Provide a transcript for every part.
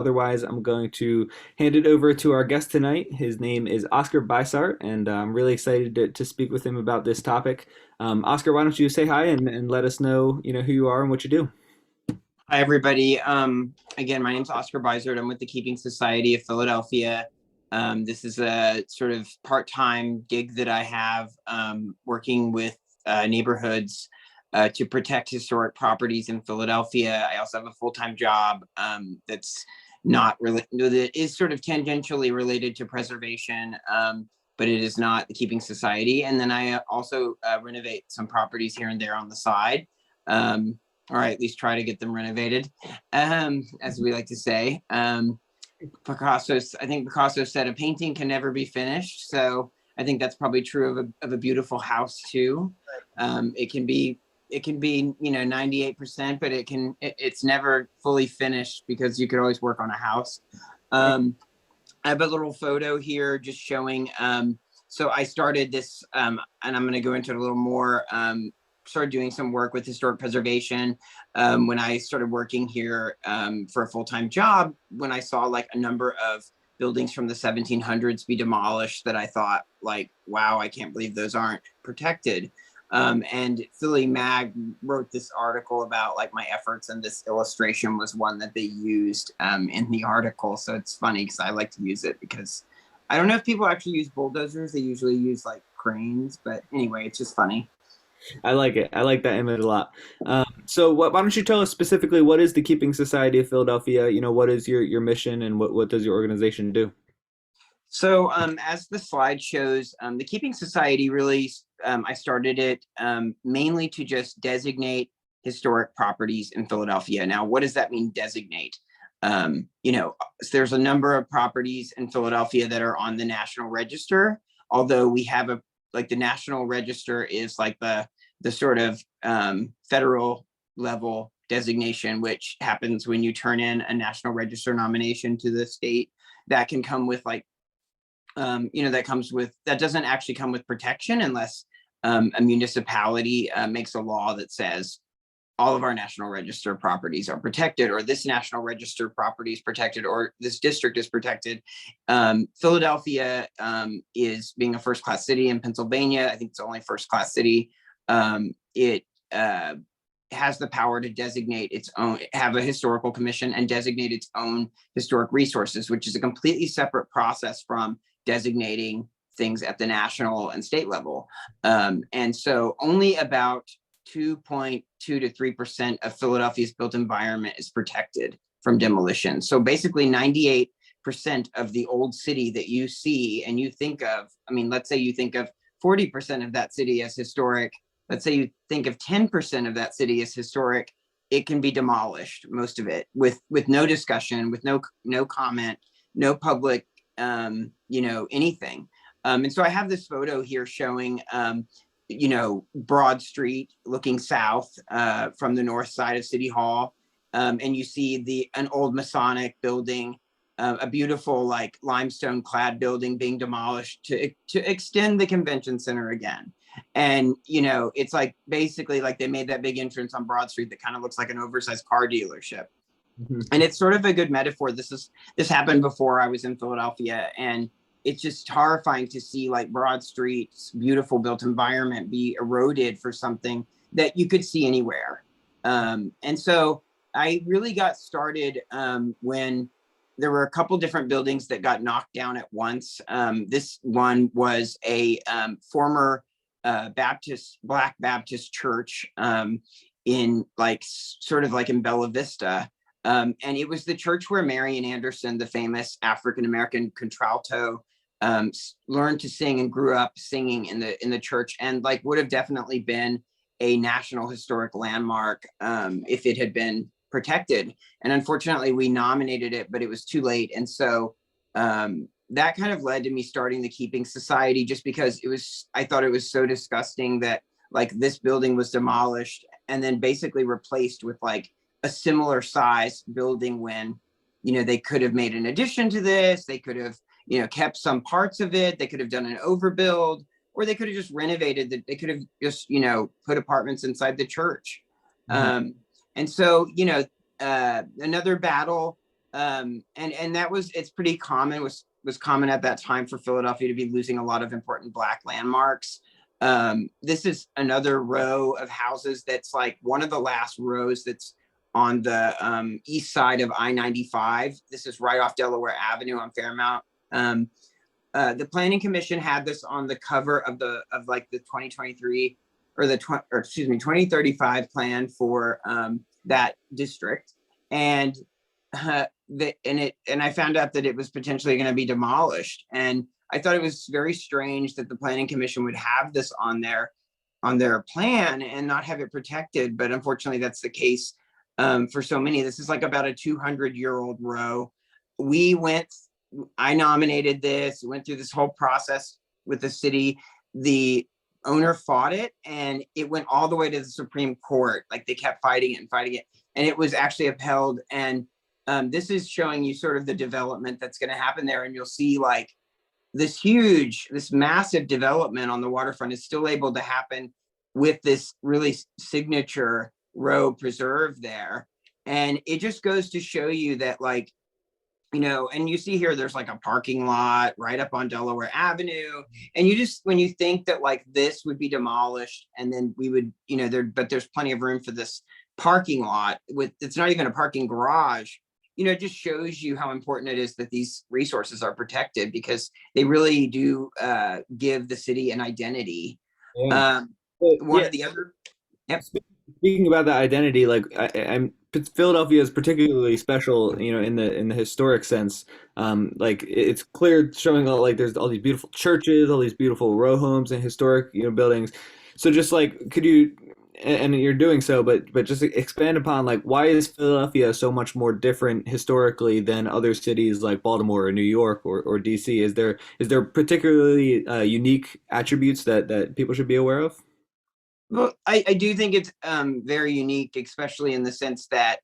Otherwise, I'm going to hand it over to our guest tonight. His name is Oscar Beisert, and I'm really excited to speak with him about this topic. Oscar, why don't you say hi and let us know, who you are and what you do? Hi, everybody. Again, my name is Oscar Beisert. I'm with the Keeping Society of Philadelphia. This is a sort of part-time gig that I have working with neighborhoods to protect historic properties in Philadelphia. I also have a full-time job that's not really, that is sort of tangentially related to preservation, but it is not the Keeping Society. And then I also renovate some properties here and there on the side. Or at least try to get them renovated, as we like to say. I think Picasso said a painting can never be finished. So I think that's probably true of a beautiful house too. It can be 98%, but it's never fully finished because you could always work on a house. I have a little photo here just showing, so I started this, and I'm going to go into it a little more, started doing some work with historic preservation when I started working here for a full-time job, when I saw like a number of buildings from the 1700s be demolished that I thought like, wow, I can't believe those aren't protected. And Philly Mag wrote this article about like my efforts, and this illustration was one that they used in the article. So it's funny because I like to use it because I don't know if people actually use bulldozers. They usually use like cranes, but anyway, it's just funny. I like it. I like that image a lot. Why don't you tell us specifically what is the Keeping Society of Philadelphia? What is your mission and what does your organization do? So, as the slide shows, the Keeping Society really, I started it mainly to just designate historic properties in Philadelphia. Now, what does that mean, designate? There's a number of properties in Philadelphia that are on the National Register, although we have like the National Register is like the sort of federal level designation, which happens when you turn in a National Register nomination to the state. That can come with like that doesn't actually come with protection unless a municipality makes a law that says all of our National Register properties are protected, or this National Register property is protected, or this district is protected. Philadelphia is being a first-class city in Pennsylvania. I think it's the only first-class city. It has the power to designate its own, have a historical commission and designate its own historic resources, which is a completely separate process from designating things at the national and state level. And so only about 2.2 to 3% of Philadelphia's built environment is protected from demolition. So basically 98% of the old city that you see and you think of, I mean, let's say you think of 40% of that city as historic. Let's say you think of 10% of that city as historic, it can be demolished, most of it, with no discussion, with no comment, no public, anything. And so I have this photo here showing, Broad Street looking south from the north side of City Hall. And you see an old Masonic building, a beautiful like limestone clad building being demolished to extend the convention center again. And, it's like basically like they made that big entrance on Broad Street that kind of looks like an oversized car dealership. Mhm. And it's sort of a good metaphor. This happened before I was in Philadelphia, and it's just horrifying to see like Broad Street's beautiful built environment be eroded for something that you could see anywhere. And so I really got started when there were a couple different buildings that got knocked down at once. This one was a former Black Baptist church in like sort of like in Bella Vista. And it was the church where Marian Anderson, the famous African-American contralto, learned to sing and grew up singing in the church, and like would have definitely been a national historic landmark if it had been protected. And unfortunately, we nominated it, but it was too late. And so that kind of led to me starting the Keeping Society, just because I thought it was so disgusting that like this building was demolished and then basically replaced with like a similar size building when, they could have made an addition to this. They could have, kept some parts of it. They could have done an overbuild, or they could have just renovated it. They could have just, put apartments inside the church. Mhm. And so, another battle And that was, it's pretty common, was common at that time for Philadelphia to be losing a lot of important Black landmarks. This is another row of houses that's like one of the last rows that's on the east side of I-95. This is right off Delaware Avenue on Fairmount. The Planning Commission had this on the cover of like the 2023 or excuse me, 2035 plan for that district. And and I found out that it was potentially going to be demolished. And I thought it was very strange that the Planning Commission would have this on their plan and not have it protected. But unfortunately, that's the case for so many. This is like about a 200-year-old row. I nominated this, went through this whole process with the city. The owner fought it, and it went all the way to the Supreme Court. Like, they kept fighting it and fighting it, and it was actually upheld. And this is showing you sort of the development that's going to happen there. And you'll see like this massive development on the waterfront is still able to happen with this really signature row preserved there. And it just goes to show you that, like, and you see here, there's like a parking lot right up on Delaware Avenue. And when you think that like this would be demolished and then we would, but there's plenty of room for this parking lot it's not even a parking garage. It just shows you how important it is that these resources are protected, because they really do give the city an identity. Yeah. Um, one Yeah. of the other, yep. Speaking about that identity, like I'm Philadelphia is particularly special, in the historic sense. Like it's clear, showing all like there's all these beautiful churches, all these beautiful row homes and historic, buildings. So just like, could you, and you're doing so, but just expand upon like why is Philadelphia so much more different historically than other cities like Baltimore or New York or DC? Is there particularly unique attributes that people should be aware of? Well, I do think it's very unique, especially in the sense that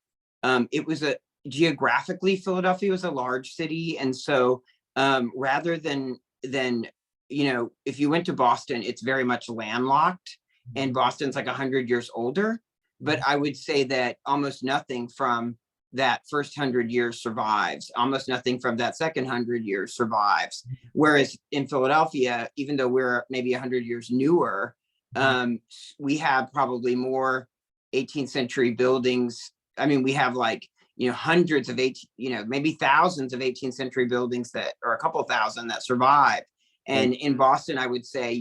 it was geographically, Philadelphia was a large city. And so rather than, if you went to Boston, it's very much landlocked, and Boston's like 100 years older. But I would say that almost nothing from that first 100 years survives. Almost nothing from that second 100 years survives. Whereas in Philadelphia, even though we're maybe 100 years newer, we have probably more 18th century buildings. I mean, we have like, hundreds of maybe thousands of 18th century buildings or a couple thousand that survive. And in Boston, I would say,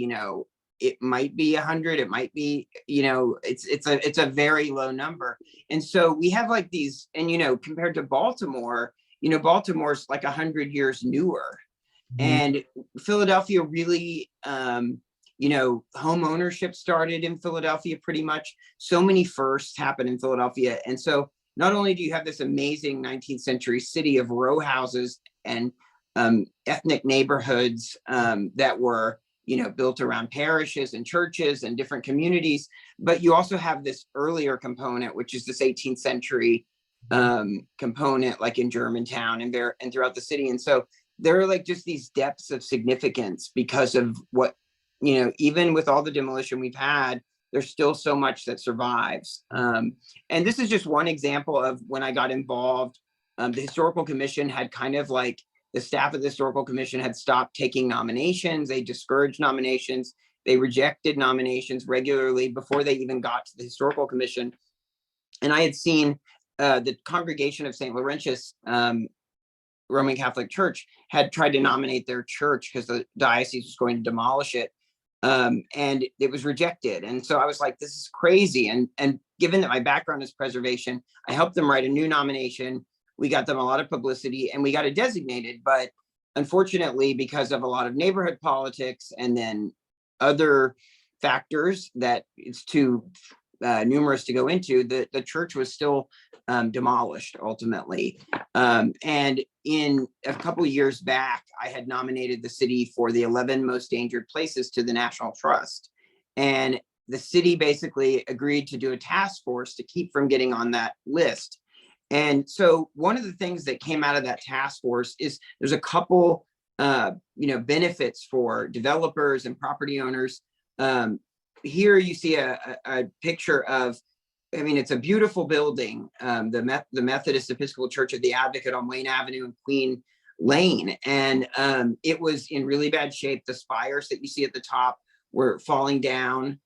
it might be 100, it might be, it's a very low number. And so we have like these, and, compared to Baltimore, Baltimore's like 100 years newer. And Philadelphia really, home ownership started in Philadelphia pretty much. So many firsts happened in Philadelphia. And so not only do you have this amazing 19th century city of row houses and ethnic neighborhoods that were, built around parishes and churches and different communities, but you also have this earlier component, which is this 18th century component, like in Germantown and throughout the city. And so there are like just these depths of significance because of what, even with all the demolition we've had, there's still so much that survives. And this is just one example of when I got involved. The Historical Commission had kind of like, the staff of the Historical Commission had stopped taking nominations. They discouraged nominations. They rejected nominations regularly before they even got to the Historical Commission. And I had seen the Congregation of St. Laurentius, Roman Catholic Church, had tried to nominate their church because the diocese was going to demolish it. And it was rejected. And so I was like, this is crazy. And given that my background is preservation, I helped them write a new nomination. We got them a lot of publicity and we got it designated. But unfortunately, because of a lot of neighborhood politics and then other factors that it's too numerous to go into, the church was still demolished ultimately. And in a couple of years back, I had nominated the city for the 11 most endangered places to the National Trust. And the city basically agreed to do a task force to keep from getting on that list. And so one of the things that came out of that task force is there's a couple, benefits for developers and property owners. Here you see a picture of I mean, it's a beautiful building, the Methodist Episcopal Church of the Advocate on Wayne Avenue and Queen Lane. And it was in really bad shape. The spires that you see at the top were falling down.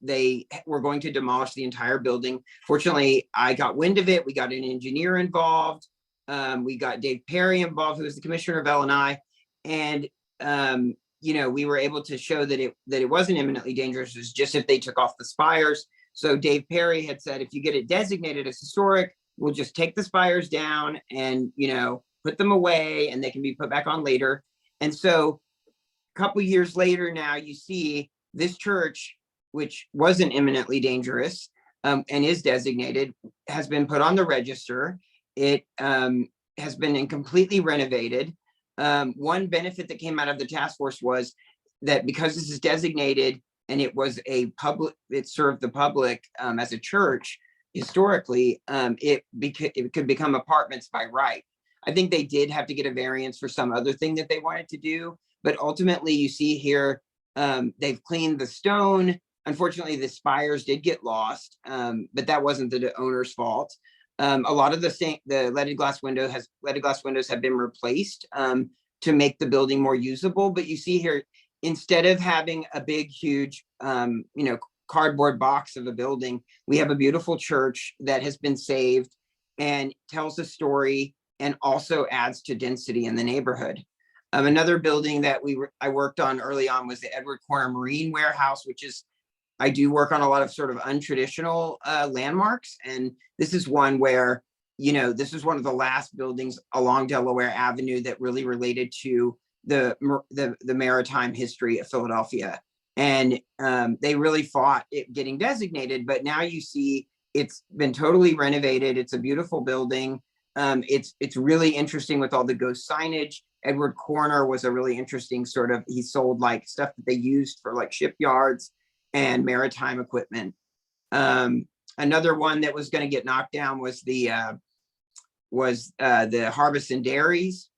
They were going to demolish the entire building. Fortunately, I got wind of it. We got an engineer involved. We got Dave Perry involved, who was the commissioner of L&I. And we were able to show that it wasn't imminently dangerous. It was just if they took off the spires. So Dave Perry had said, if you get it designated as historic, we'll just take the spires down and, put them away, and they can be put back on later. And so a couple years later now, you see this church, which wasn't imminently dangerous and is designated, has been put on the register. It has been completely renovated. One benefit that came out of the task force was that because this is designated and it was it served the public as a church historically, it could become apartments by right. I think they did have to get a variance for some other thing that they wanted to do, but ultimately you see here, they've cleaned the stone. Unfortunately, the spires did get lost, but that wasn't the owner's fault. A lot of the leaded glass windows have been replaced to make the building more usable. But you see here, instead of having a big, huge, cardboard box of a building, we have a beautiful church that has been saved and tells a story and also adds to density in the neighborhood. Another building that I worked on early on was the Edward Corner Marine Warehouse, which is, I do work on a lot of sort of untraditional landmarks. And this is one where, this is one of the last buildings along Delaware Avenue that really related to the maritime history of Philadelphia. And they really fought it getting designated, but now you see it's been totally renovated. It's a beautiful building. It's really interesting with all the ghost signage. Edward Corner was a really interesting he sold like stuff that they used for like shipyards and maritime equipment. Another one that was going to get knocked down was the Harvest and Dairies,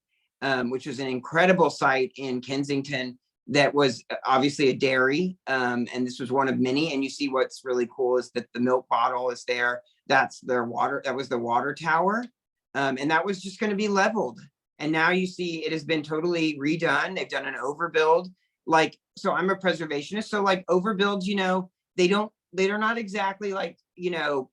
which was an incredible site in Kensington that was obviously a dairy. And this was one of many. And you see what's really cool is that the milk bottle is there. That's their water. That was the water tower. And that was just going to be leveled. And now you see it has been totally redone. They've done an overbuild. So I'm a preservationist. So like overbuilds, they're not exactly like,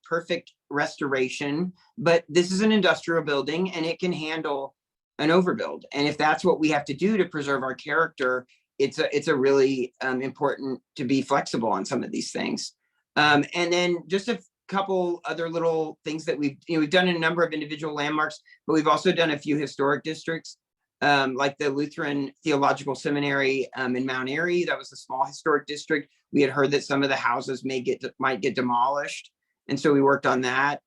perfect restoration, but this is an industrial building and it can handle an overbuild. And if that's what we have to do to preserve our character, it's a really important to be flexible on some of these things. And then just a couple other little things that we've done a number of individual landmarks, but we've also done a few historic districts, like the Lutheran Theological Seminary in Mount Airy. That was a small historic district. We had heard that some of the houses might get demolished, and so we worked on that.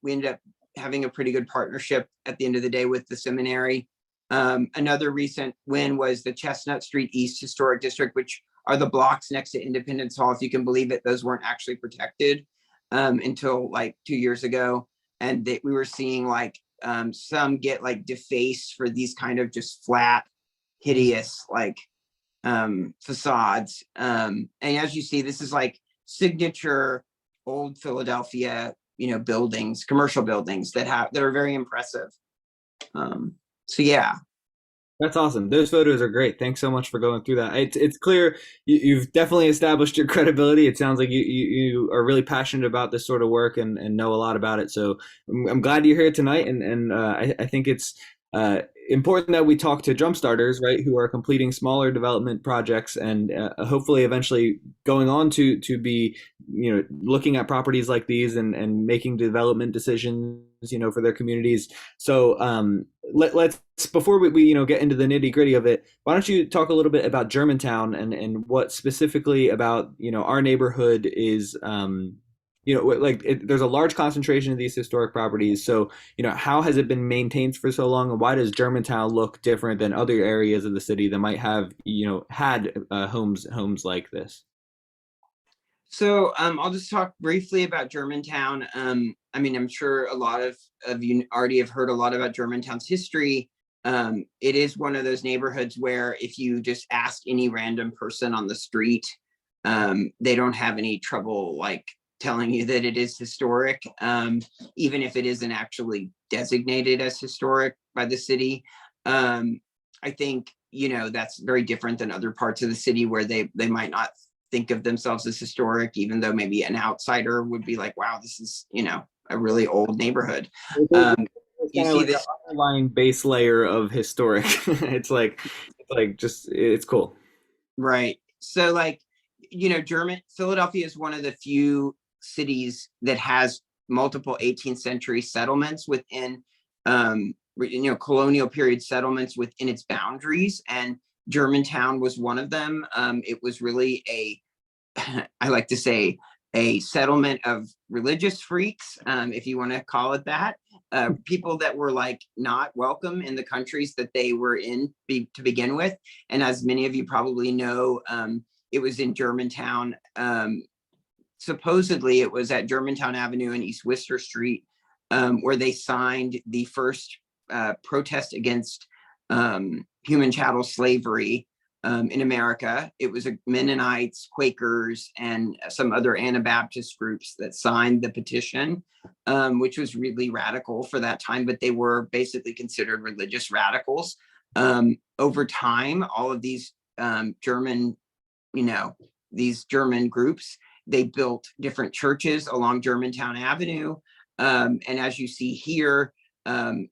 We ended up having a pretty good partnership at the end of the day with the seminary. Another recent win was the Chestnut Street East Historic District, which are the blocks next to Independence Hall. If you can believe it, those weren't actually protected until like 2 years ago. And we were seeing like some get like defaced for these kind of just flat, hideous like facades. And as you see, this is like signature old Philadelphia, buildings, commercial buildings that are very impressive. So yeah. That's awesome. Those photos are great. Thanks so much for going through that. It's clear you've definitely established your credibility. It sounds like you are really passionate about this sort of work and know a lot about it. So I'm glad you're here tonight. And I think it's important that we talk to Jumpstarters, right, who are completing smaller development projects and hopefully eventually going on to be, looking at properties like these and making development decisions, for their communities. So let's before we get into the nitty gritty of it, why don't you talk a little bit about Germantown and what specifically about our neighborhood is there's a large concentration of these historic properties. So how has it been maintained for so long, and why does Germantown look different than other areas of the city that might have had homes like this? So I'll just talk briefly about Germantown. I'm sure a lot of you already have heard a lot about Germantown's history. It is one of those neighborhoods where if you just ask any random person on the street, they don't have any trouble like telling you that it is historic, even if it isn't actually designated as historic by the city. I think, that's very different than other parts of the city where they might not think of themselves as historic, even though maybe an outsider would be like, wow, this is, a really old neighborhood. It's You kind of see like an this, underlying base layer of historic. It's like just it's cool. right? So like, Philadelphia is one of the few cities that has multiple 18th century settlements within, colonial period settlements within its boundaries. And Germantown was one of them. It was really I like to say, a settlement of religious freaks, if you want to call it that. People that were like not welcome in the countries that they were in to begin with. And as many of you probably know, it was in Germantown. Supposedly, it was at Germantown Avenue and East Worcester Street, where they signed the first protest against human chattel slavery in America. It was Mennonites, Quakers, and some other Anabaptist groups that signed the petition, which was really radical for that time, but they were basically considered religious radicals. Over time, all of these German, these German groups, they built different churches along Germantown Avenue. And as you see here,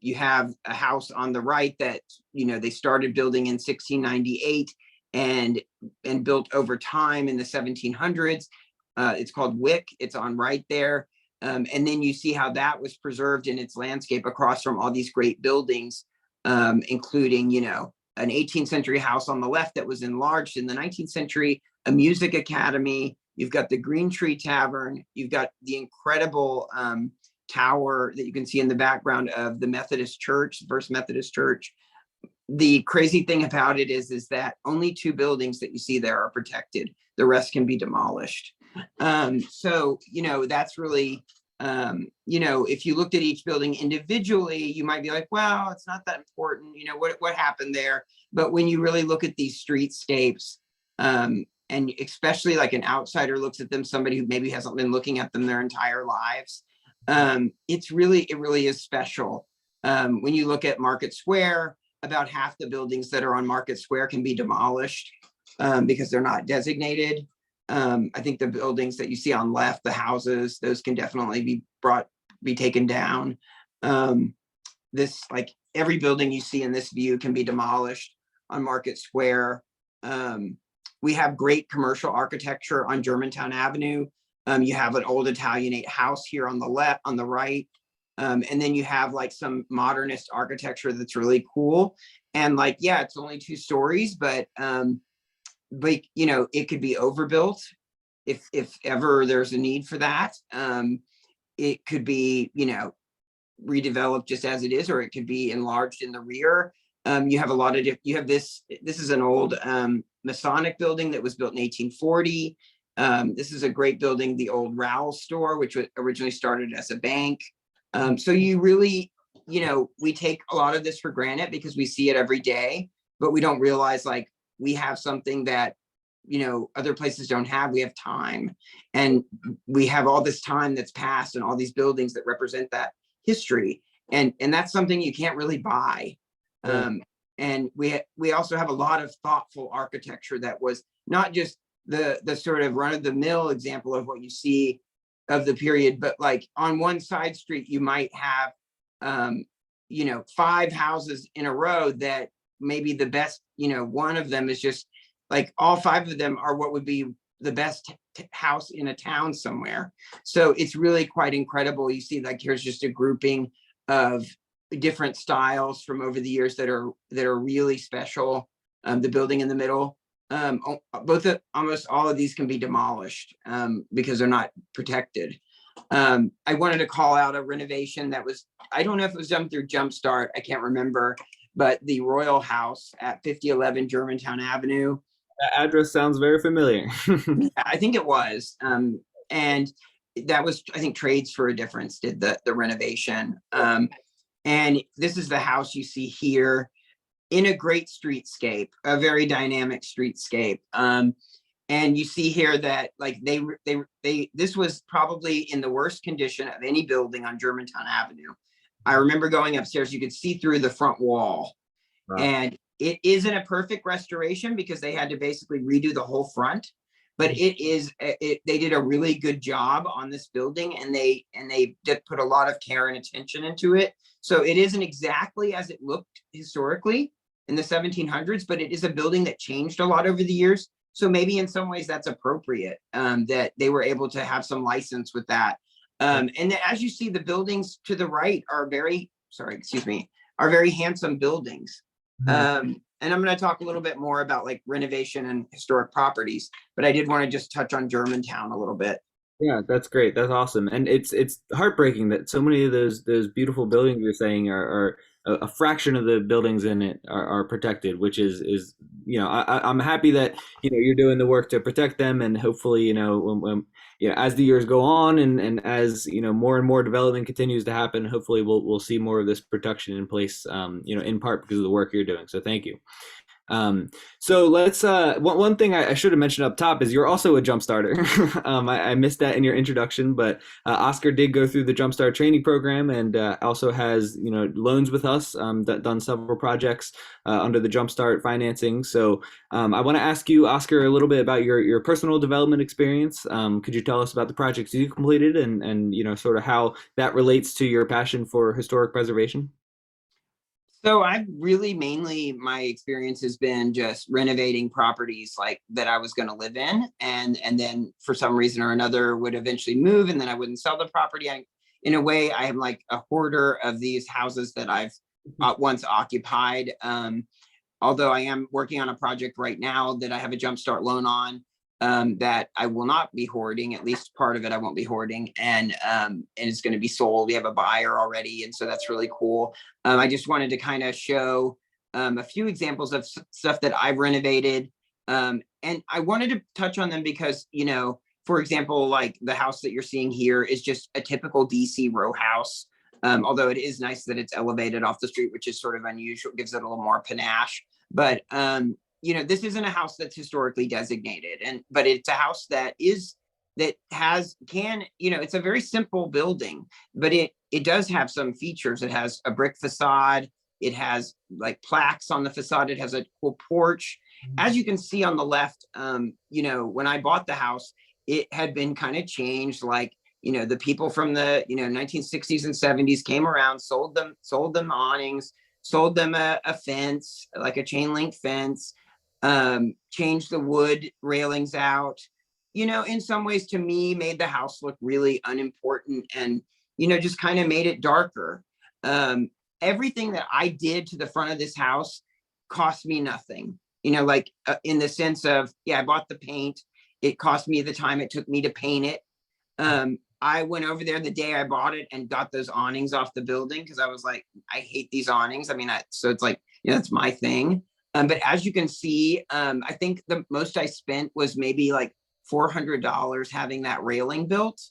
you have a house on the right that, they started building in 1698 and built over time in the 1700s. It's called Wick. It's on right there. And then you see how that was preserved in its landscape across from all these great buildings, including, an 18th century house on the left that was enlarged in the 19th century, a music academy. You've got the Green Tree Tavern. You've got the incredible tower that you can see in the background of the Methodist Church, First Methodist Church. The crazy thing about it is that only 2 buildings that you see there are protected. The rest can be demolished. So, that's really, if you looked at each building individually, you might be like, well, it's not that important. What happened there? But when you really look at these streetscapes, and especially like an outsider looks at them, somebody who maybe hasn't been looking at them their entire lives, it really is special. When you look at Market Square, about half the buildings that are on Market Square can be demolished because they're not designated. I think the buildings that you see on left, the houses, those can definitely be taken down. This, like every building you see in this view, can be demolished on Market Square. We have great commercial architecture on Germantown Avenue. You have an old Italianate house here on the left, on the right. And then you have like some modernist architecture that's really cool. And like, yeah, it's only 2 stories, but it could be overbuilt if ever there's a need for that. It could be, redeveloped just as it is, or it could be enlarged in the rear. You have a lot of you have this is an old Masonic building that was built in 1840. This is a great building, the old Rowell store, which originally started as a bank. So you really, we take a lot of this for granted because we see it every day, but we don't realize like we have something that, other places don't have. We have time, and we have all this time that's passed and all these buildings that represent that history. And that's something you can't really buy. Right. And we also have a lot of thoughtful architecture that was not just the sort of run of the mill example of what you see of the period, but like on one side street, you might have, 5 houses in a row that maybe the best, one of them is just like all 5 of them are what would be the best house in a town somewhere. So it's really quite incredible. You see, like, here's just a grouping of different styles from over the years that are really special. The building in the middle, almost all of these can be demolished because they're not protected. I wanted to call out a renovation that was, I don't know if it was done through Jumpstart, I can't remember, but the Royal House at 5011 Germantown Avenue. That address sounds very familiar. Yeah, I think it was. And that was, I think, Trades for a Difference did the renovation. And this is the house you see here in a great streetscape, a very dynamic streetscape. And you see here that like this was probably in the worst condition of any building on Germantown Avenue. I remember going upstairs, you could see through the front wall, Wow. and it isn't a perfect restoration because they had to basically redo the whole front, but they did a really good job on this building, and they did put a lot of care and attention into it. So it isn't exactly as it looked historically in the 1700s, but it is a building that changed a lot over the years. So maybe in some ways that's appropriate, that they were able to have some license with that. And as you see, the buildings to the right are are very handsome buildings. Mhm. And I'm going to talk a little bit more about like renovation and historic properties, but I did want to just touch on Germantown a little bit. Yeah, that's great. That's awesome. And it's heartbreaking that so many of those beautiful buildings you're saying are a fraction of the buildings in it are protected, which is I'm happy that you're doing the work to protect them, and hopefully when as the years go on and as more and more development continues to happen, hopefully we'll see more of this protection in place, in part because of the work you're doing. So thank you. Um, so let's one thing I should have mentioned up top is you're also a jump starter. I missed that in your introduction, but Oscar did go through the Jumpstart training program and also has loans with us, done several projects under the Jumpstart financing. So I want to ask you, Oscar, a little bit about your personal development experience. Could you tell us about the projects you completed and sort of how that relates to your passion for historic preservation? So I've really mainly my experience has been just renovating properties like that I was going to live in, and then for some reason or another would eventually move, and then I wouldn't sell the property. In a way, I am like a hoarder of these houses that I've once occupied. Although I am working on a project right now that I have a Jumpstart loan on, that I will not be hoarding. At least part of it I won't be hoarding, and it's going to be sold. We have a buyer already, and so that's really cool. I just wanted to kind of show a few examples of stuff that I've renovated, and I wanted to touch on them because for example, like the house that you're seeing here is just a typical DC row house. Although it is nice that it's elevated off the street, which is sort of unusual, gives it a little more panache. But this isn't a house that's historically designated, but it's a house that it's a very simple building, but it does have some features. It has a brick facade. It has like plaques on the facade. It has a cool porch. As you can see on the left, when I bought the house, it had been kind of changed. Like, the people from the 1960s and 70s came around, sold them awnings, sold them a fence, like a chain link fence, changed the wood railings out. In some ways, to me, made the house look really unimportant, and just kind of made it darker. Everything that I did to the front of this house cost me nothing. Like in the sense of, yeah, I bought the paint. It cost me the time it took me to paint it. I went over there the day I bought it and got those awnings off the building because I was like, I hate these awnings. I mean, so it's like, that's my thing. But as you can see, I think the most I spent was maybe like $400 having that railing built,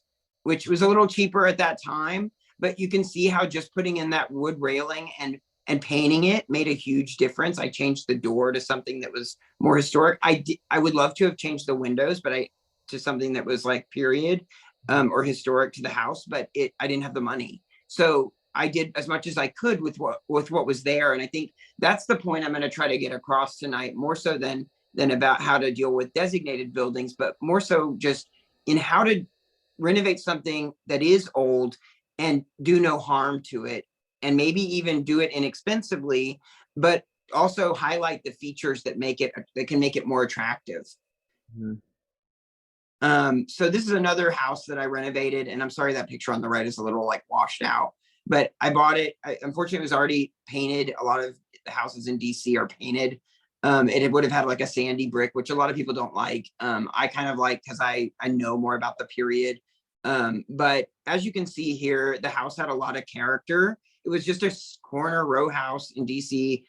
which was a little cheaper at that time. But you can see how just putting in that wood railing and painting it made a huge difference. I changed the door to something that was more historic. I would love to have changed the windows, but to something that was like period, or historic to the house, but I didn't have the money. So I did as much as I could with what was there. And I think that's the point I'm going to try to get across tonight, more so than about how to deal with designated buildings, but more so just in how to renovate something that is old and do no harm to it, and maybe even do it inexpensively, but also highlight the features that can make it more attractive. Mhm. So this is another house that I renovated, and I'm sorry that picture on the right is a little like washed out, but I bought it. Unfortunately, it was already painted. A lot of the houses in DC are painted. It would have had like a sandy brick, which a lot of people don't like. I kind of like because I know more about the period. But as you can see here, the house had a lot of character. It was just a corner row house in DC,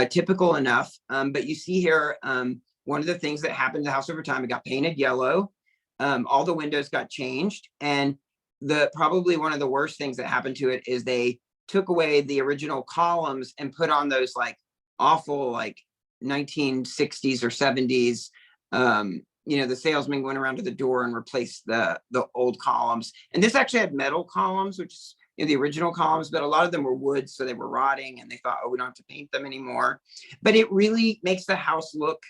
typical enough. But you see here, one of the things that happened to the house over time, it got painted yellow. All the windows got changed, and probably one of the worst things that happened to it is they took away the original columns and put on those like awful like 1960s or 70s the salesman went around to the door and replaced the old columns. And this actually had metal columns, which is the original columns, but a lot of them were wood, so they were rotting, and they thought, oh, we don't have to paint them anymore. But it really makes the house look,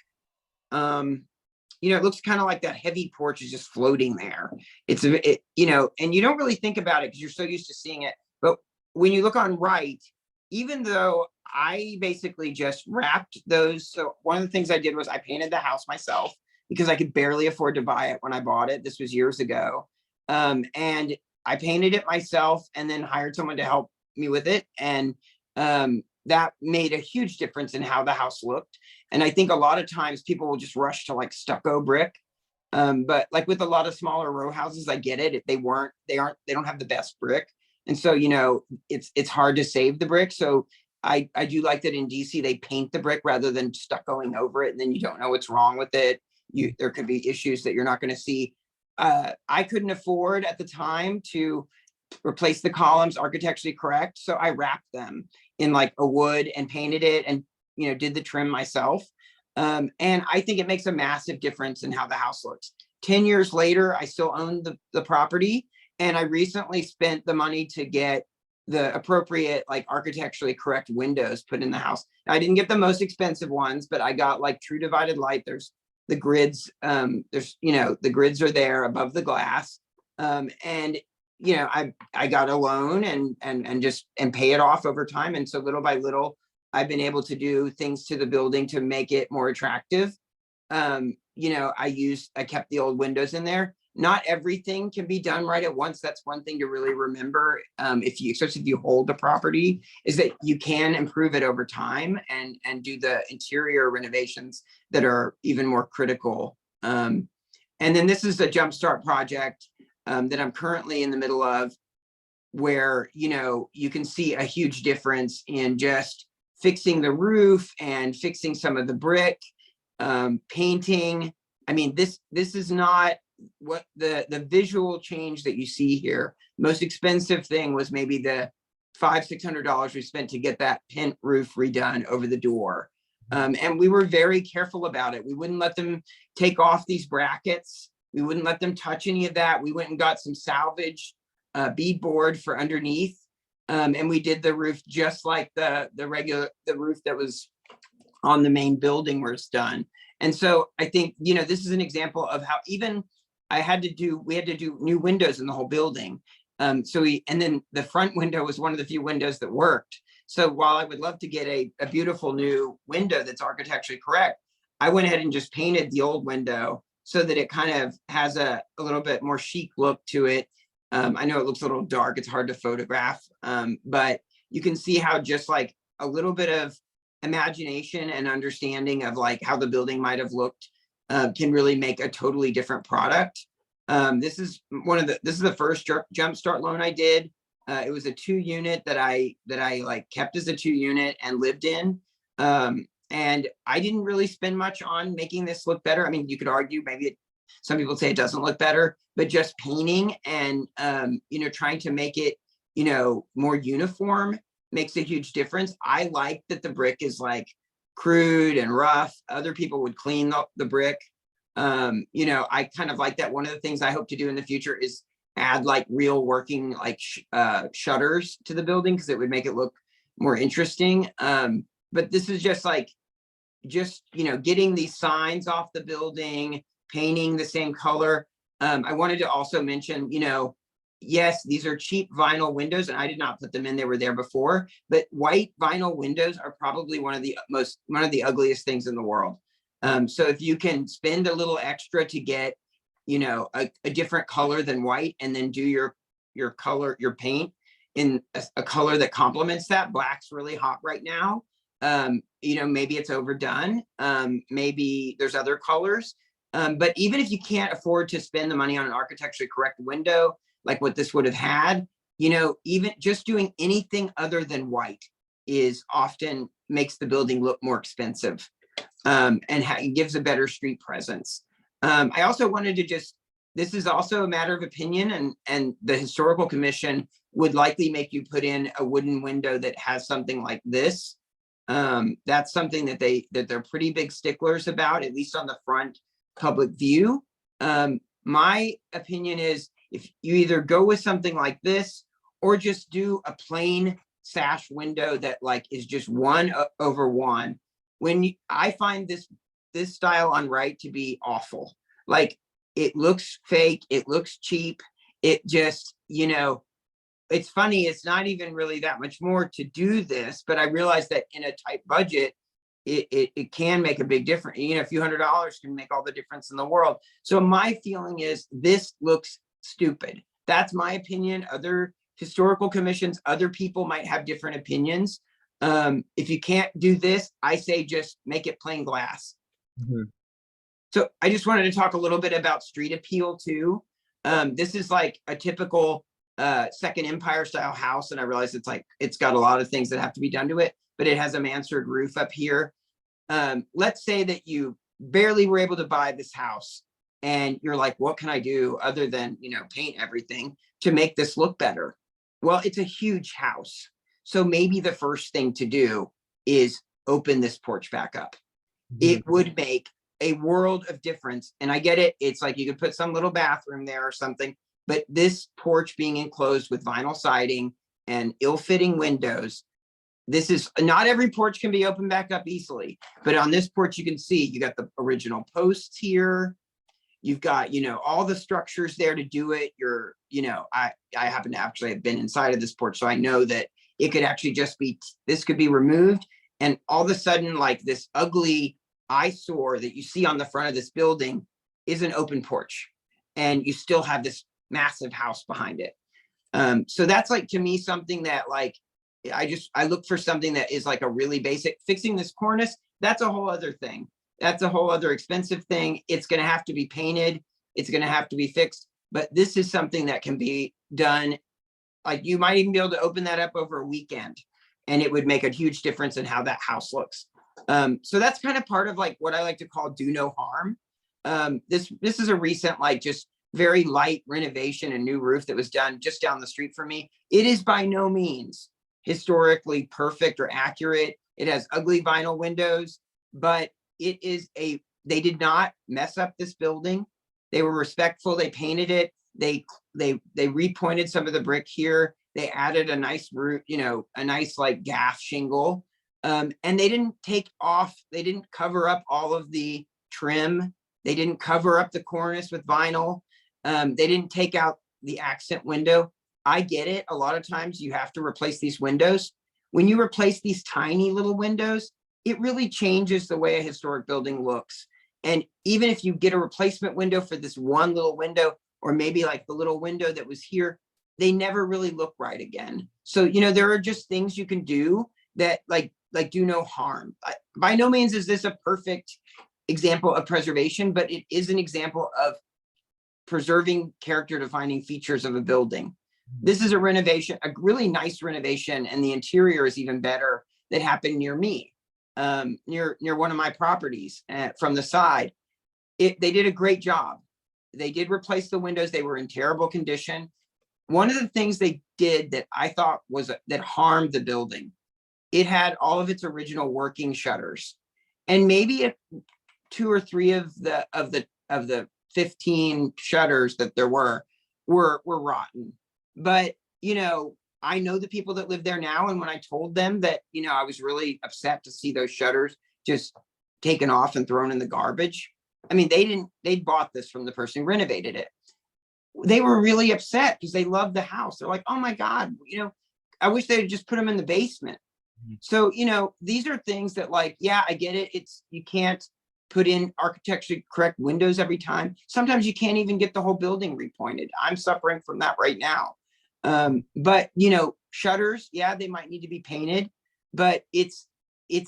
it looks kind of like that heavy porch is just floating there. And you don't really think about it because you're so used to seeing it. But when you look on right, even though I basically just wrapped those. So one of the things I did was I painted the house myself because I could barely afford to buy it when I bought it. This was years ago. And I painted it myself and then hired someone to help me with it. And that made a huge difference in how the house looked. And I think a lot of times people will just rush to like stucco brick. But like with a lot of smaller row houses, I get it. If they don't have the best brick. And so, it's hard to save the brick. So I do like that in DC, they paint the brick rather than stuccoing over it. And then you don't know what's wrong with it. There could be issues that you're not going to see. I couldn't afford at the time to replace the columns architecturally correct. So I wrapped them in like a wood and painted it and, did the trim myself. And I think it makes a massive difference in how the house looks. 10 years later, I still own the property. And I recently spent the money to get the appropriate, like architecturally correct windows put in the house. I didn't get the most expensive ones, but I got like true divided light. There's the grids, the grids are there above the glass. And I got a loan and pay it off over time. And so little by little, I've been able to do things to the building to make it more attractive. I kept the old windows in there. Not everything can be done right at once. That's one thing to really remember. Especially if you hold the property, is that you can improve it over time and do the interior renovations that are even more critical. And then this is a Jumpstart project that I'm currently in the middle of, where you can see a huge difference in just fixing the roof and fixing some of the brick, painting. I mean, this is not what the visual change that you see here. Most expensive thing was maybe the $500-600 we spent to get that pent roof redone over the door. And we were very careful about it. We wouldn't let them take off these brackets. We wouldn't let them touch any of that. We went and got some salvage beadboard for underneath. And we did the roof just like the roof that was on the main building where it's done. And so I think, this is an example of how even we had to do new windows in the whole building. And then the front window was one of the few windows that worked. So while I would love to get a beautiful new window that's architecturally correct, I went ahead and just painted the old window so that it kind of has a little bit more chic look to it. I know it looks a little dark, it's hard to photograph, but you can see how just like a little bit of imagination and understanding of like how the building might have looked can really make a totally different product. This is the first Jumpstart loan I did. It was a 2-unit that I like kept as a 2-unit and lived in. And I didn't really spend much on making this look better. I mean, you could argue some people say it doesn't look better, but just painting and trying to make it more uniform makes a huge difference. I like that the brick is like crude and rough. Other people would clean the brick. I kind of like that. One of the things I hope to do in the future is add like real working like shutters to the building, because it would make it look more interesting. But this is just getting these signs off the building, painting the same color. I wanted to also mention, yes, these are cheap vinyl windows, and I did not put them in. They were there before, but white vinyl windows are probably one of the ugliest things in the world. So if you can spend a little extra to get, a different color than white, and then do your paint in a color that complements that. Black's really hot right now. Maybe it's overdone. Maybe there's other colors. But even if you can't afford to spend the money on an architecturally correct window, like what this would have had, even just doing anything other than white often makes the building look more expensive, and gives a better street presence. I also wanted to this is also a matter of opinion, and the historical commission would likely make you put in a wooden window that has something like this. That's something that they're pretty big sticklers about, at least on the front public view. My opinion is if you either go with something like this or just do a plain sash window that like is just one over one. I find this style on Right to be awful. Like it looks fake, it looks cheap. It just, it's funny, it's not even really that much more to do this, but I realize that in a tight budget, it can make a big difference. A few $100s can make all the difference in the world. So my feeling is this looks stupid. That's my opinion. Other historical commissions, other people might have different opinions. If you can't do this, I say just make it plain glass. Mm-hmm. So I just wanted to talk a little bit about street appeal too. This is like a typical Second Empire style house, and I realize it's got a lot of things that have to be done to it, but it has a mansard roof up here. Let's say that you barely were able to buy this house and you're like, what can I do other than, paint everything to make this look better? Well, it's a huge house. So maybe the first thing to do is open this porch back up. Mm-hmm. It would make a world of difference. And I get it. It's like you could put some little bathroom there or something, but this porch being enclosed with vinyl siding and ill-fitting windows, this is not every porch can be opened back up easily, but on this porch, you can see you got the original posts here. You've got, all the structures there to do it. I happen to actually have been inside of this porch, so I know that it could actually just be, this could be removed. And all of a sudden, like this ugly eyesore that you see on the front of this building is an open porch. And you still have this massive house behind it. So that's like, to me, something that like, I look for something that is like a really basic. Fixing this cornice, that's a whole other thing. That's a whole other expensive thing. It's going to have to be painted. It's going to have to be fixed. But this is something that can be done. Like you might even be able to open that up over a weekend, and it would make a huge difference in how that house looks. So that's kind of part of like what I like to call do no harm. This is a recent, like just very light renovation and new roof that was done just down the street from me. It is by no means historically perfect or accurate. It has ugly vinyl windows, but they did not mess up this building. They were respectful. They painted it. They repointed some of the brick here. They added a nice root, a nice like gaff shingle. And they didn't they didn't cover up all of the trim. They didn't cover up the cornice with vinyl. They didn't take out the accent window. I get it. A lot of times you have to replace these windows. When you replace these tiny little windows, it really changes the way a historic building looks. And even if you get a replacement window for this one little window, or maybe like the little window that was here, they never really look right again. So, there are just things you can do that like do no harm. By no means is this a perfect example of preservation, but it is an example of preserving character defining features of a building. This is a renovation, a really nice renovation, and the interior is even better, that happened near me, near one of my properties from the side. They did a great job. They did replace the windows. They were in terrible condition. One of the things they did that I thought that harmed the building, it had all of its original working shutters, and maybe 2 or 3 of the 15 shutters that there were rotten. But, I know the people that live there now. And when I told them that, I was really upset to see those shutters just taken off and thrown in the garbage. I mean, they bought this from the person who renovated it. They were really upset because they loved the house. They're like, oh my God, I wish they had just put them in the basement. So, these are things that like, yeah, I get it. You can't put in architecturally correct windows every time. Sometimes you can't even get the whole building repointed. I'm suffering from that right now. But shutters, yeah, they might need to be painted, but it's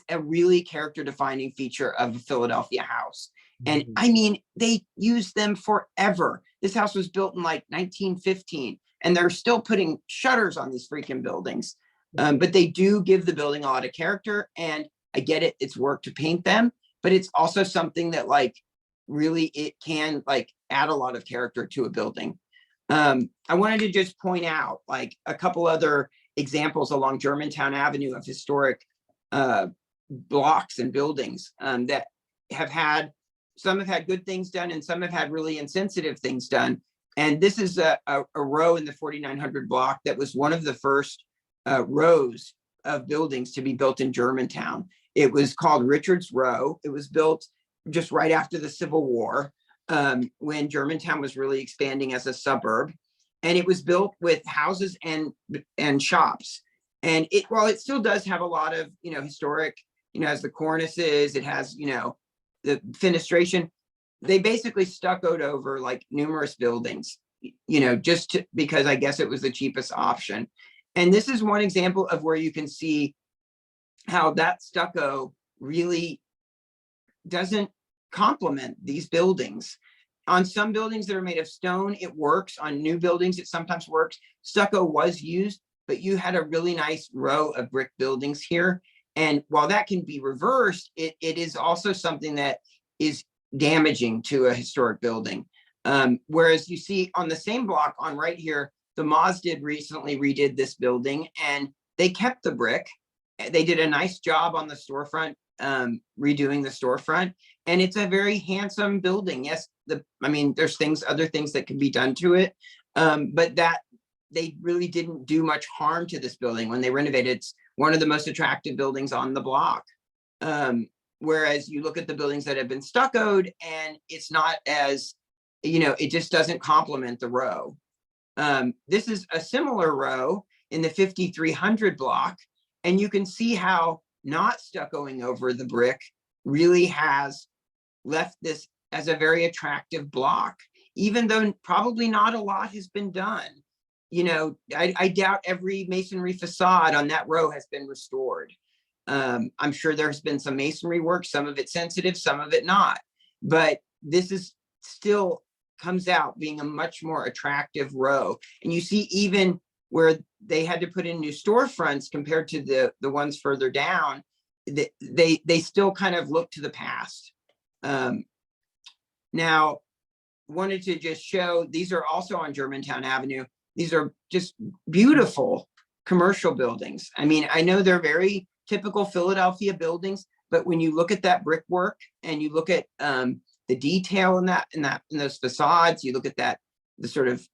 a really character defining feature of a Philadelphia house. And I mean, they used them forever. This house was built in like 1915, and they're still putting shutters on these freaking buildings. But they do give the building a lot of character, and I get it. It's work to paint them, but it's also something that like really it can like add a lot of character to a building. I wanted to just point out like a couple other examples along Germantown Avenue of historic blocks and buildings that have had some have had good things done, and some have had really insensitive things done. And this is a row in the 4900 block that was one of the first rows of buildings to be built in Germantown. It was called Richard's Row. It was built just right after the Civil War, when Germantown was really expanding as a suburb. And it was built with houses and shops. And while it still does have a lot of, historic, has the cornices, it has, the fenestration, they basically stuccoed over like numerous buildings, because I guess it was the cheapest option. And this is one example of where you can see how that stucco really doesn't complement these buildings. On some buildings that are made of stone, it works. On new buildings, it sometimes works. Stucco was used, but you had a really nice row of brick buildings here. And while that can be reversed, it is also something that is damaging to a historic building. Whereas you see on the same block on right here, the Moz recently redid this building, and they kept the brick. They did a nice job on the storefront, redoing the storefront, and it's a very handsome building. Yes, there's other things that can be done to it, but that they really didn't do much harm to this building when they renovated. It's one of the most attractive buildings on the block. Whereas you look at the buildings that have been stuccoed, and it's not as, it just doesn't complement the row. This is a similar row in the 5300 block, and you can see how not stuccoing over the brick really has left this as a very attractive block, even though probably not a lot has been done. I doubt every masonry facade on that row has been restored. I'm sure there's been some masonry work, some of it sensitive, some of it not, but this is still comes out being a much more attractive row. And you see even where they had to put in new storefronts compared to the ones further down, they still kind of look to the past. Now, wanted to just show, these are also on Germantown Avenue. These are just beautiful commercial buildings. I know they're very typical Philadelphia buildings, but when you look at that brickwork and you look at the detail in those facades, you look at that, the sort of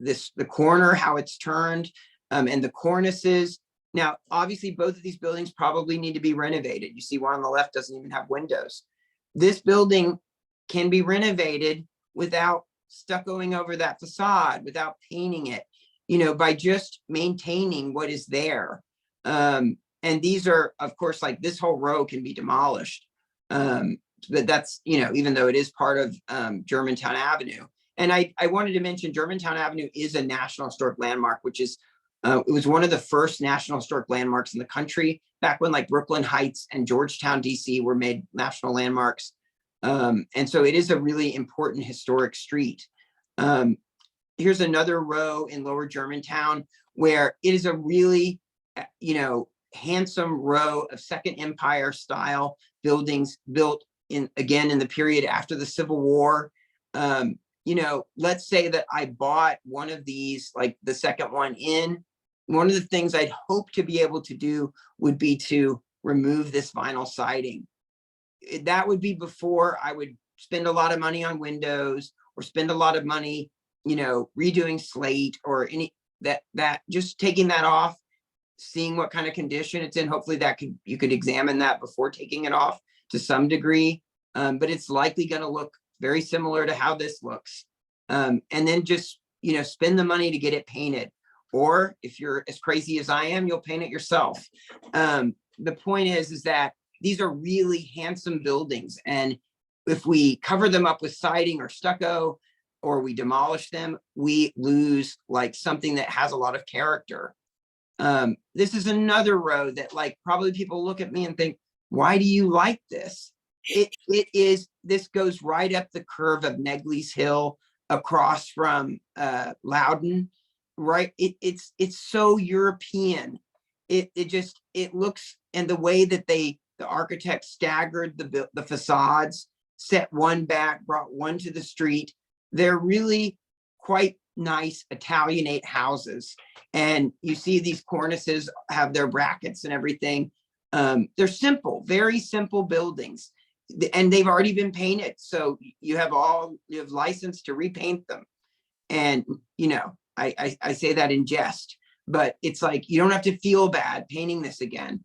the corner, how it's turned, and the cornices. Now, obviously, both of these buildings probably need to be renovated. You see one on the left doesn't even have windows. This building can be renovated without stuccoing over that facade, without painting it, by just maintaining what is there. And these are, of course, like this whole row can be demolished. But that's, even though it is part of Germantown Avenue. And I wanted to mention Germantown Avenue is a National Historic Landmark, which is, it was one of the first National Historic Landmarks in the country, back when like Brooklyn Heights and Georgetown, DC were made national landmarks. And so it is a really important historic street. Here's another row in Lower Germantown where it is a really, handsome row of Second Empire style buildings built again in the period after the Civil War. Let's say that I bought one of these, like the second one in. One of the things I'd hope to be able to do would be to remove this vinyl siding. That would be before I would spend a lot of money on windows or spend a lot of money, redoing slate or any that just taking that off, seeing what kind of condition it's in. Hopefully you could examine that before taking it off to some degree. But it's likely going to look very similar to how this looks. And then just, spend the money to get it painted. Or if you're as crazy as I am, you'll paint it yourself. The point is that these are really handsome buildings. And if we cover them up with siding or stucco, or we demolish them, we lose like something that has a lot of character. This is another row that like probably people look at me and think, why do you like this? This goes right up the curve of Negley's Hill across from Loudon, right? It's so European. It looks, and the way that the architects staggered the facades, set one back, brought one to the street. They're really quite nice Italianate houses. And you see these cornices have their brackets and everything. They're simple, very simple buildings. and they've already been painted. So you have license to repaint them. And, I say that in jest, but it's like, you don't have to feel bad painting this again.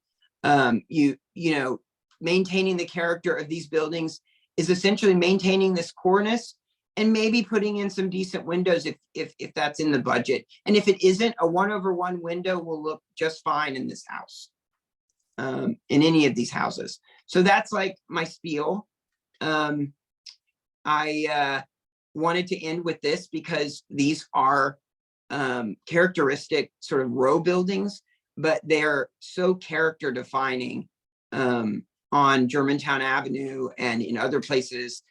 Maintaining the character of these buildings is essentially maintaining this cornice and maybe putting in some decent windows if that's in the budget. And if it isn't, a 1/1 window will look just fine in this house, in any of these houses. So that's like my spiel. I wanted to end with this because these are characteristic sort of row buildings, but they're so character defining on Germantown Avenue and in other places,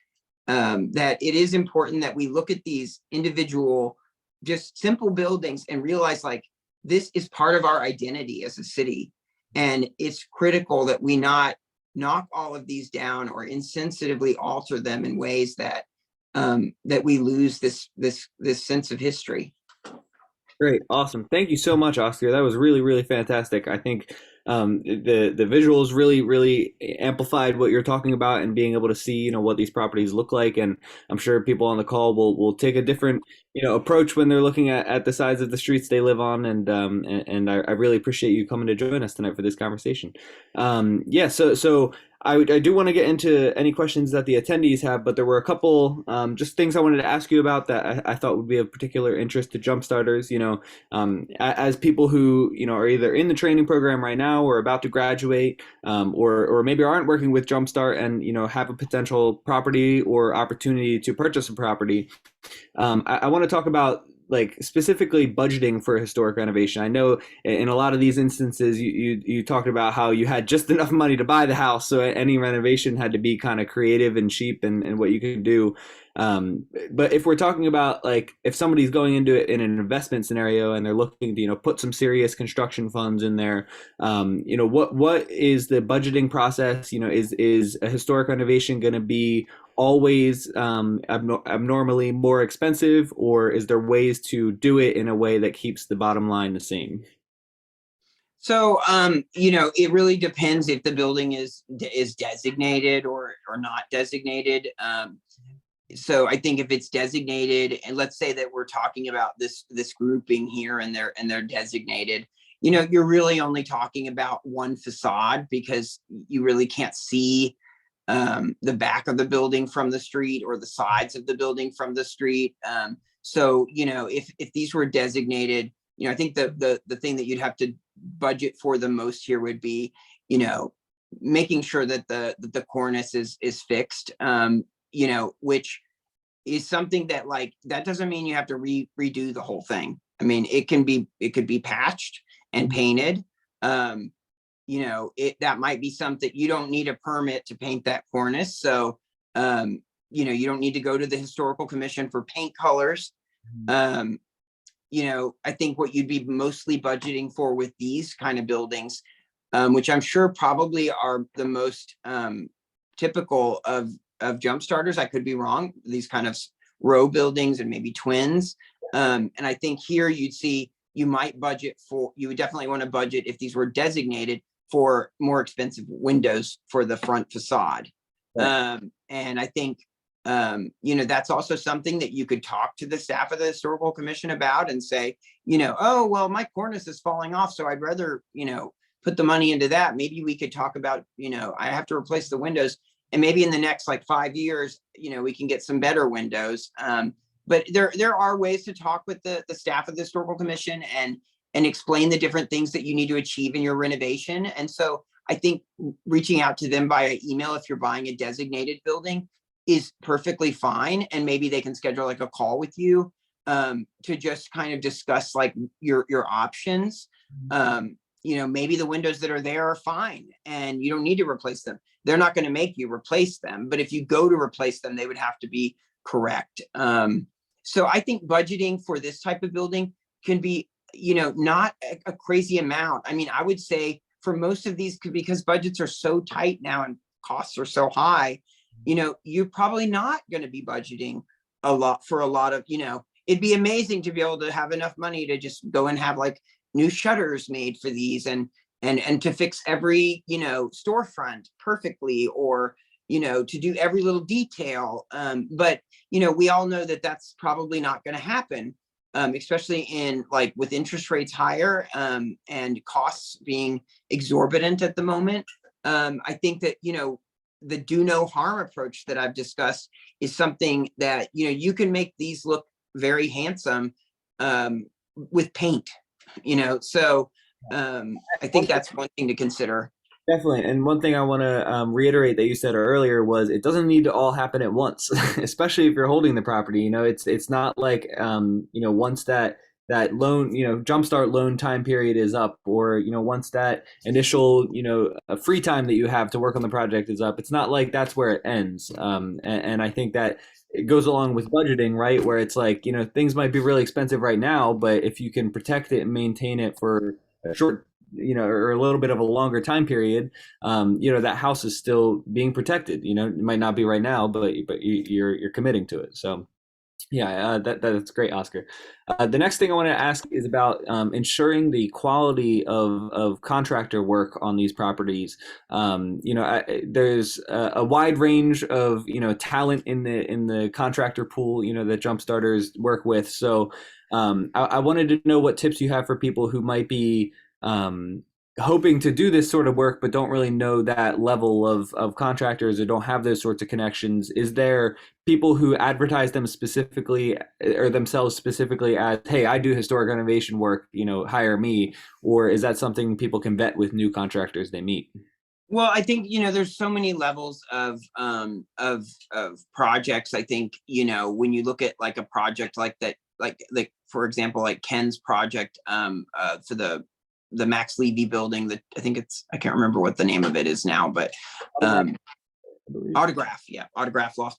that it is important that we look at these individual, just simple buildings and realize like this is part of our identity as a city. And it's critical that we not knock all of these down or insensitively alter them in ways that that we lose this sense of history. Great, awesome. Thank you so much, Oscar. That was really, really fantastic. I think the visuals really amplified what you're talking about, and being able to see, what these properties look like. And I'm sure people on the call will take a different, approach when they're looking at the sides of the streets they live on. And I really appreciate you coming to join us tonight for this conversation. Yeah, so I do want to get into any questions that the attendees have, but there were a couple just things I wanted to ask you about that I thought would be of particular interest to Jumpstarters. As people who are either in the training program right now or about to graduate, or maybe aren't working with Jumpstart and have a potential property or opportunity to purchase a property. I want to talk about like specifically budgeting for historic renovation. I know in a lot of these instances, you talked about how you had just enough money to buy the house, so any renovation had to be kind of creative and cheap and what you could do. But if we're talking about like if somebody's going into it in an investment scenario and they're looking to put some serious construction funds in there, what is the budgeting process? Is a historic renovation going to be always abnormally more expensive, or is there ways to do it in a way that keeps the bottom line the same? So, it really depends if the building is designated or not designated. So I think if it's designated, and let's say that we're talking about this grouping here, and they're designated, you're really only talking about one facade, because you really can't see the back of the building from the street or the sides of the building from the street. So, if these were designated, I think the thing that you'd have to budget for the most here would be, making sure that the cornice is fixed, which is something that that doesn't mean you have to redo the whole thing. I mean, it could be patched and painted. That might be something. You don't need a permit to paint that cornice. So, you don't need to go to the historical commission for paint colors. I think what you'd be mostly budgeting for with these kind of buildings, which I'm sure probably are the most typical of Jumpstarters. I could be wrong. These kind of row buildings and maybe twins. And I think here you would definitely want to budget, if these were designated, for more expensive windows for the front facade. Right. And I think, that's also something that you could talk to the staff of the historical commission about and say, oh, well, my cornice is falling off, so I'd rather, put the money into that. Maybe we could talk about, I have to replace the windows, and maybe in the next 5 years, we can get some better windows. But there are ways to talk with the staff of the historical commission and explain the different things that you need to achieve in your renovation. And so I think reaching out to them via email, if you're buying a designated building, is perfectly fine. And maybe they can schedule a call with you to just kind of discuss your options. Maybe the windows that are there are fine and you don't need to replace them. They're not going to make you replace them, but if you go to replace them, they would have to be correct. So I think budgeting for this type of building can be, not a crazy amount. I mean, I would say for most of these, because budgets are so tight now and costs are so high, you're probably not going to be budgeting a lot for a lot of, it'd be amazing to be able to have enough money to just go and have new shutters made for these and to fix every, storefront perfectly, or, to do every little detail. But, we all know that that's probably not going to happen, especially in like with interest rates higher, and costs being exorbitant at the moment. I think that, the do no harm approach that I've discussed is something that, you can make these look very handsome, with paint, so I think that's one thing to consider. Definitely. And one thing I want to reiterate that you said earlier was it doesn't need to all happen at once, especially if you're holding the property. It's not like once that loan, jumpstart loan time period is up, or once that initial free time that you have to work on the project is up. It's not like that's where it ends. And I think that it goes along with budgeting, right? Where it's like things might be really expensive right now, but if you can protect it and maintain it for a short or a little bit of a longer time period, that house is still being protected. It might not be right now, but you're committing to it. So yeah, that's great, Oscar. The next thing I want to ask is about ensuring the quality of contractor work on these properties. There's a wide range of talent in the contractor pool that Jumpstarters work with. So I wanted to know what tips you have for people who might be um, hoping to do this sort of work, but don't really know that level of contractors or don't have those sorts of connections. Is there people who advertise them specifically or themselves specifically as, hey, I do historic renovation work, hire me? Or is that something people can vet with new contractors they meet? Well, I think, there's so many levels of projects. I think, when you look at like a project like that, like for example, like Ken's project, for the Max Levy building, that I can't remember what the name of it is now, but Autograph, yeah, Autograph Loft.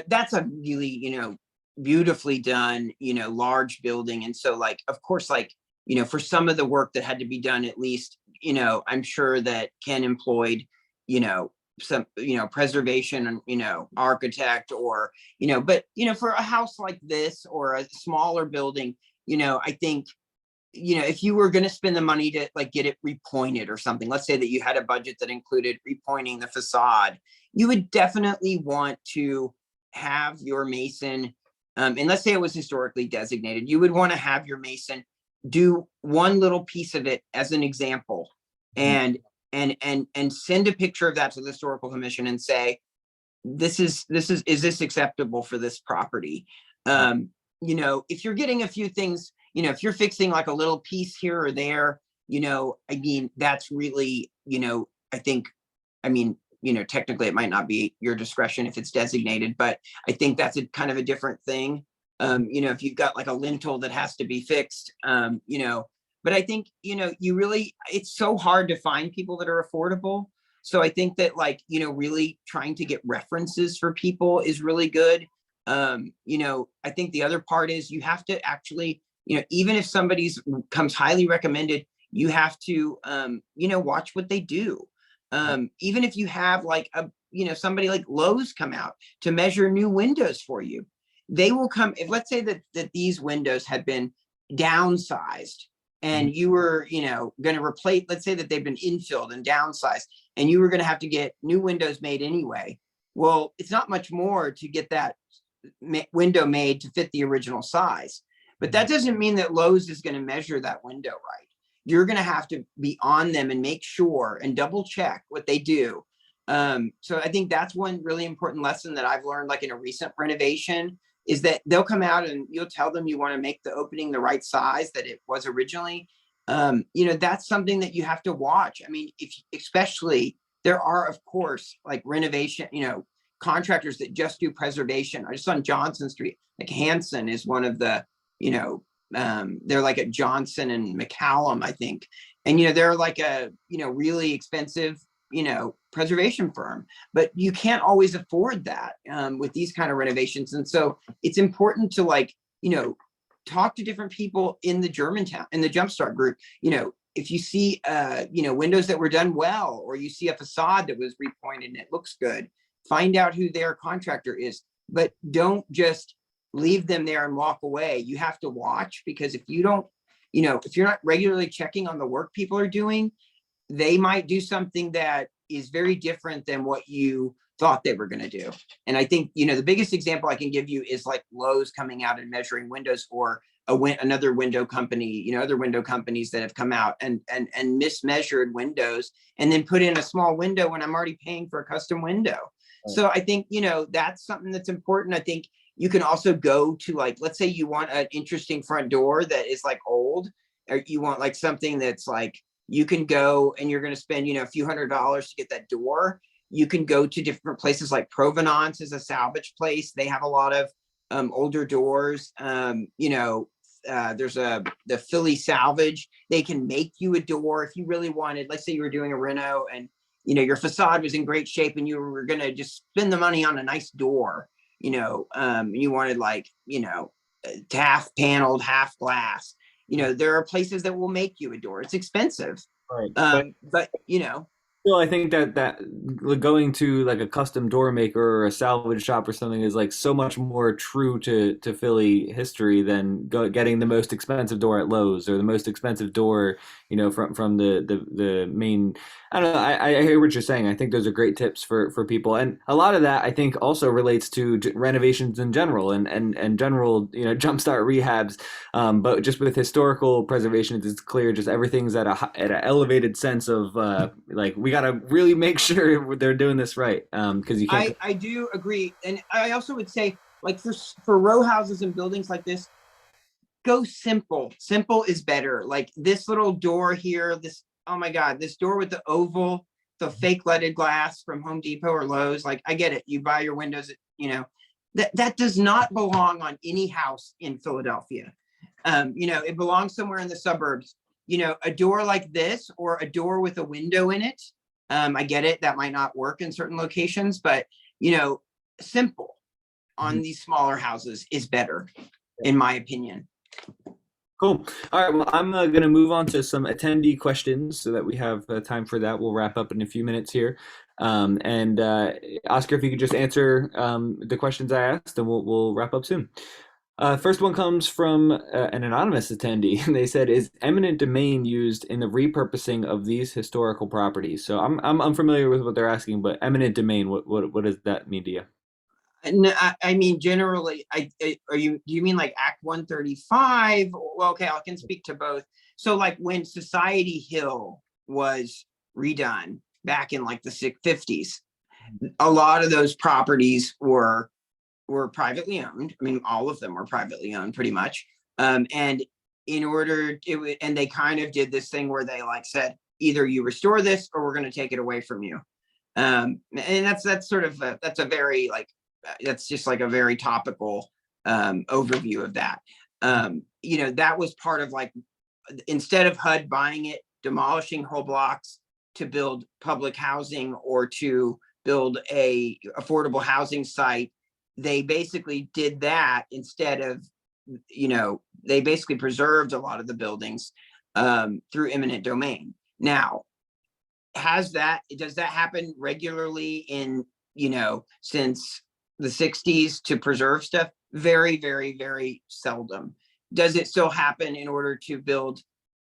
That's a really, beautifully done, large building. And so like, of course, like, for some of the work that had to be done, at least, I'm sure that Ken employed, some, preservation, architect, or, but, for a house like this or a smaller building, I think, if you were going to spend the money to like get it repointed or something, let's say that you had a budget that included repointing the facade, you would definitely want to have your mason, and let's say it was historically designated, you would want to have your mason do one little piece of it as an example, and send a picture of that to the historical commission and say, is this acceptable for this property? If you're getting a few things, if you're fixing like a little piece here or there, that's really, I think, technically it might not be your discretion if it's designated, but I think that's a kind of a different thing. If you've got like a lintel that has to be fixed, but I think, it's so hard to find people that are affordable. So I think that like, really trying to get references for people is really good. I think the other part is you have to actually, even if somebody's comes highly recommended, you have to, watch what they do. Even if you have like somebody like Lowe's come out to measure new windows for you, they will come. If let's say that these windows had been downsized and you were, going to replace, let's say that they've been infilled and downsized and you were going to have to get new windows made anyway. Well, it's not much more to get that window made to fit the original size. But that doesn't mean that Lowe's is going to measure that window right. You're going to have to be on them and make sure and double check what they do. So I think that's one really important lesson that I've learned, like in a recent renovation, is that they'll come out and you'll tell them you want to make the opening the right size that it was originally. That's something that you have to watch. Especially there are, of course, like renovation, contractors that just do preservation. I just on Johnson Street, like Hanson is one of the, they're like at Johnson and McCallum, I think. And, they're like a, really expensive, preservation firm, but you can't always afford that with these kind of renovations. And so it's important to like, talk to different people in the Jumpstart group. If you see, windows that were done well, or you see a facade that was repointed and it looks good, find out who their contractor is, but don't just leave them there and walk away. You have to watch, because if you don't, if you're not regularly checking on the work people are doing, they might do something that is very different than what you thought they were going to do. And I think, the biggest example I can give you is like Lowe's coming out and measuring windows, or another window company, other window companies that have come out and mismeasured windows and then put in a small window when I'm already paying for a custom window. Right. So I think, that's something that's important. I think you can also go to, like, let's say you want an interesting front door that is like old, or you want like something that's like, you can go and you're going to spend, a few $100s to get that door. You can go to different places, like Provenance is a salvage place. They have a lot of older doors. There's the Philly Salvage. They can make you a door if you really wanted. Let's say you were doing a reno and your facade was in great shape and you were going to just spend the money on a nice door. You wanted like half paneled, half glass. There are places that will make you a door. It's expensive, Right. but Well, I think that going to like a custom door maker or a salvage shop or something is like so much more true to Philly history than getting the most expensive door at Lowe's or the most expensive door, from the main. I don't know. I hear what you're saying. I think those are great tips for people, and a lot of that I think also relates to renovations in general and general jumpstart rehabs. But just with historical preservation, it's clear just everything's at an elevated sense of like we got to really make sure they're doing this right, because you can't. I do agree, and I also would say, like, for row houses and buildings like this, go simple. Simple is better. Like this little door here, oh my God, this door with the oval, the fake leaded glass from Home Depot or Lowe's. Like, I get it. You buy your windows, that does not belong on any house in Philadelphia. It belongs somewhere in the suburbs. A door like this or a door with a window in it. I get it. That might not work in certain locations, but simple on these smaller houses is better, in my opinion. Cool. All right. Well, I'm going to move on to some attendee questions so that we have time for that. We'll wrap up in a few minutes here. And Oscar, if you could just answer the questions I asked, and we'll wrap up soon. First one comes from an anonymous attendee. They said, "Is eminent domain used in the repurposing of these historical properties?" So I'm unfamiliar with what they're asking, but eminent domain, what does that mean to you? No, I mean, generally, do you mean like Act 135? Well, okay, I can speak to both. So like when Society Hill was redone back in like the 50s, a lot of those properties were privately owned. I mean, all of them were privately owned pretty much. And and they kind of did this thing where they like said, either you restore this or we're going to take it away from you. And that's sort of that's a very like, that's just like a very topical overview of that. That was part of like, instead of HUD buying it, demolishing whole blocks to build public housing or to build a affordable housing site, they basically did that instead of, they basically preserved a lot of the buildings through eminent domain. Now, does that happen regularly in, since the 60s to preserve stuff? Very, very, very seldom. Does it still happen in order to build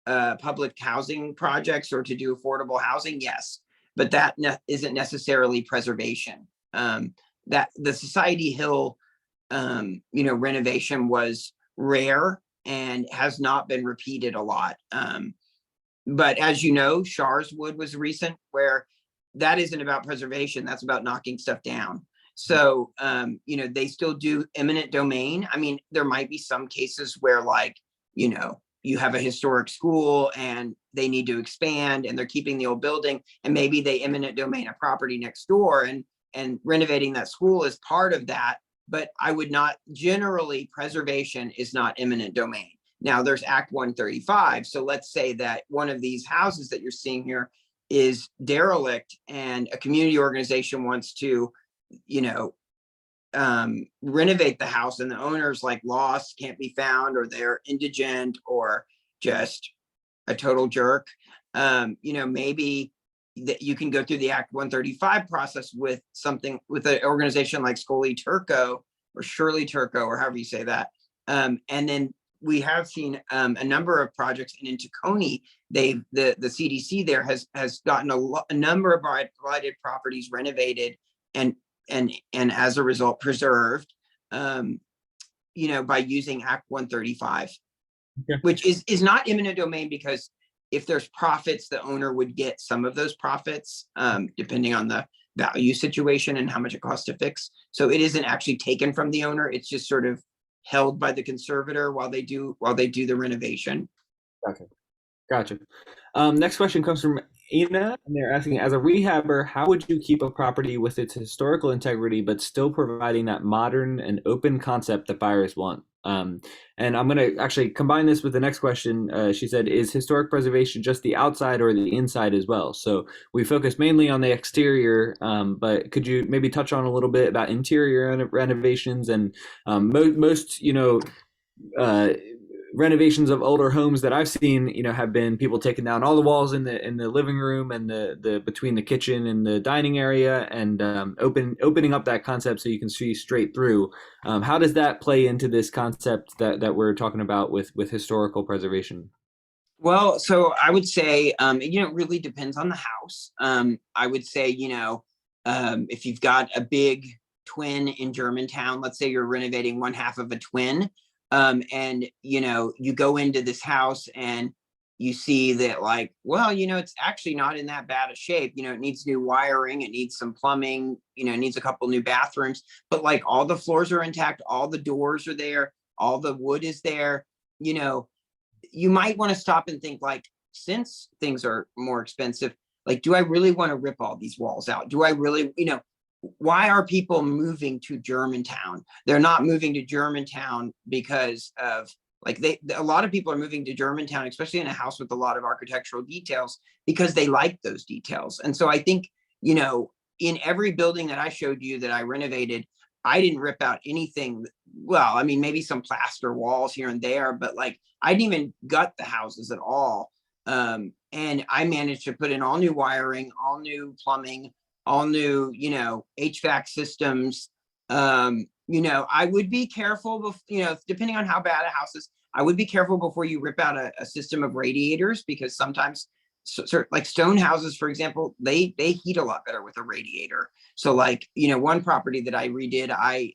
public housing projects or to do affordable housing? Yes, but that isn't necessarily preservation. That the Society Hill, renovation was rare and has not been repeated a lot. But as you know, Sharswood was recent, where that isn't about preservation. That's about knocking stuff down. So, they still do eminent domain. I mean, there might be some cases where like, you have a historic school and they need to expand and they're keeping the old building, and maybe they eminent domain a property next door and renovating that school is part of that. But I would not, generally, preservation is not eminent domain. Now there's Act 135. So let's say that one of these houses that you're seeing here is derelict and a community organization wants to, renovate the house, and the owner's like lost, can't be found, or they're indigent or just a total jerk. Maybe that you can go through the Act 135 process with an organization like Scully Turco or Shirley Turco, or however you say that. And then we have seen a number of projects in Tacony the CDC there has gotten a number of blighted properties renovated and and as a result preserved, um, by using Act 135, Okay. which is not eminent domain, because if there's profits, the owner would get some of those profits, depending on the value situation and how much it costs to fix. So it isn't actually taken from the owner. It's just sort of held by the conservator while they do the renovation. Gotcha. Gotcha. Next question comes from Ina, and they're asking, as a rehabber, how would you keep a property with its historical integrity, but still providing that modern and open concept that buyers want? And I'm going to actually combine this with the next question. She said, is historic preservation just the outside or the inside as well? So we focus mainly on the exterior, but could you maybe touch on a little bit about interior renovations and most, uh, renovations of older homes that I've seen, have been people taking down all the walls in the living room and the between the kitchen and the dining area, and opening up that concept so you can see straight through. How does that play into this concept that we're talking about with historical preservation? Well, so I would say, it really depends on the house. I would say, if you've got a big twin in Germantown, let's say you're renovating one half of a twin, and you go into this house and you see that, like, well, it's actually not in that bad a shape. It needs new wiring, it needs some plumbing, it needs a couple new bathrooms, but like all the floors are intact, all the doors are there, all the wood is there. You might want to stop and think, like, since things are more expensive, like, do I really want to rip all these walls out? Do I really, why are people moving to Germantown? They're not moving to Germantown because of, like, a lot of people are moving to Germantown, especially in a house with a lot of architectural details, because they like those details. And so I think, in every building that I showed you that I renovated, I didn't rip out anything. Well, I mean, maybe some plaster walls here and there, but like, I didn't even gut the houses at all. And I managed to put in all new wiring, all new plumbing, all new, HVAC systems. I would be careful, depending on how bad a house is, I would be careful before you rip out a system of radiators, because sometimes, like stone houses, for example, they heat a lot better with a radiator. So like, one property that I redid,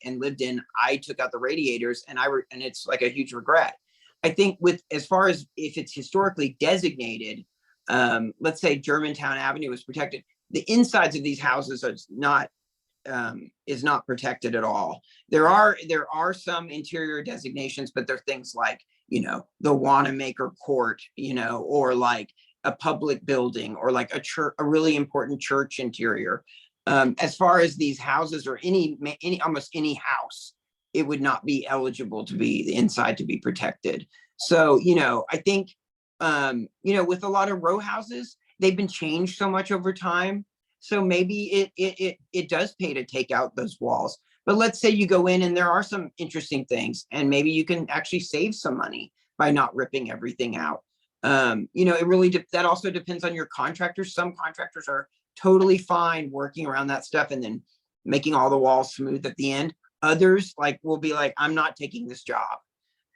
and lived in, I took out the radiators, and it's like a huge regret. I think as far as if it's historically designated, let's say Germantown Avenue is protected, the insides of these houses is not protected at all. There are some interior designations, but they're things like, the Wanamaker Court, or like a public building, or like a church, a really important church interior. As far as these houses, or almost any house, it would not be eligible to be the inside to be protected. So, I think, with a lot of row houses, they've been changed so much over time. So maybe it does pay to take out those walls. But let's say you go in and there are some interesting things, and maybe you can actually save some money by not ripping everything out. It really that also depends on your contractors. Some contractors are totally fine working around that stuff and then making all the walls smooth at the end. Others will be like, I'm not taking this job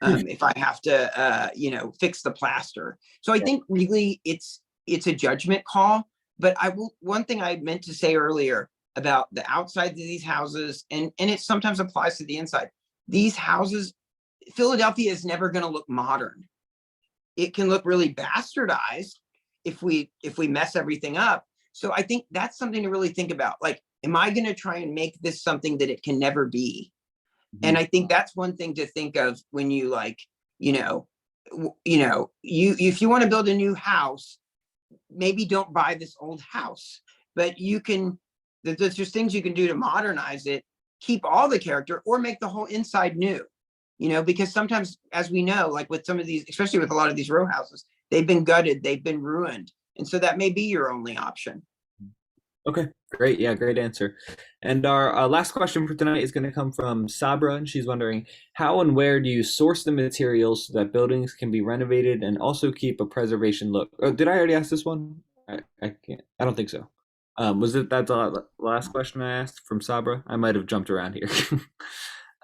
if I have to, fix the plaster. So I think really it's a judgment call. But one thing I meant to say earlier about the outside of these houses, and it sometimes applies to the inside. These houses, Philadelphia is never going to look modern. It can look really bastardized if we mess everything up. So I think that's something to really think about. Like, am I going to try and make this something that it can never be? And I think that's one thing to think of when you if you want to build a new house, maybe don't buy this old house, but there's just things you can do to modernize it, keep all the character, or make the whole inside new, because sometimes, as we know, like with some of these, especially with a lot of these row houses, they've been gutted, they've been ruined. And so that may be your only option. Okay, great. Yeah, great answer. And our last question for tonight is going to come from Sabra, and she's wondering, how and where do you source the materials so that buildings can be renovated and also keep a preservation look? Oh, did I already ask this one? I can't. I don't think so. Was it that's the last question I asked from Sabra? I might have jumped around here.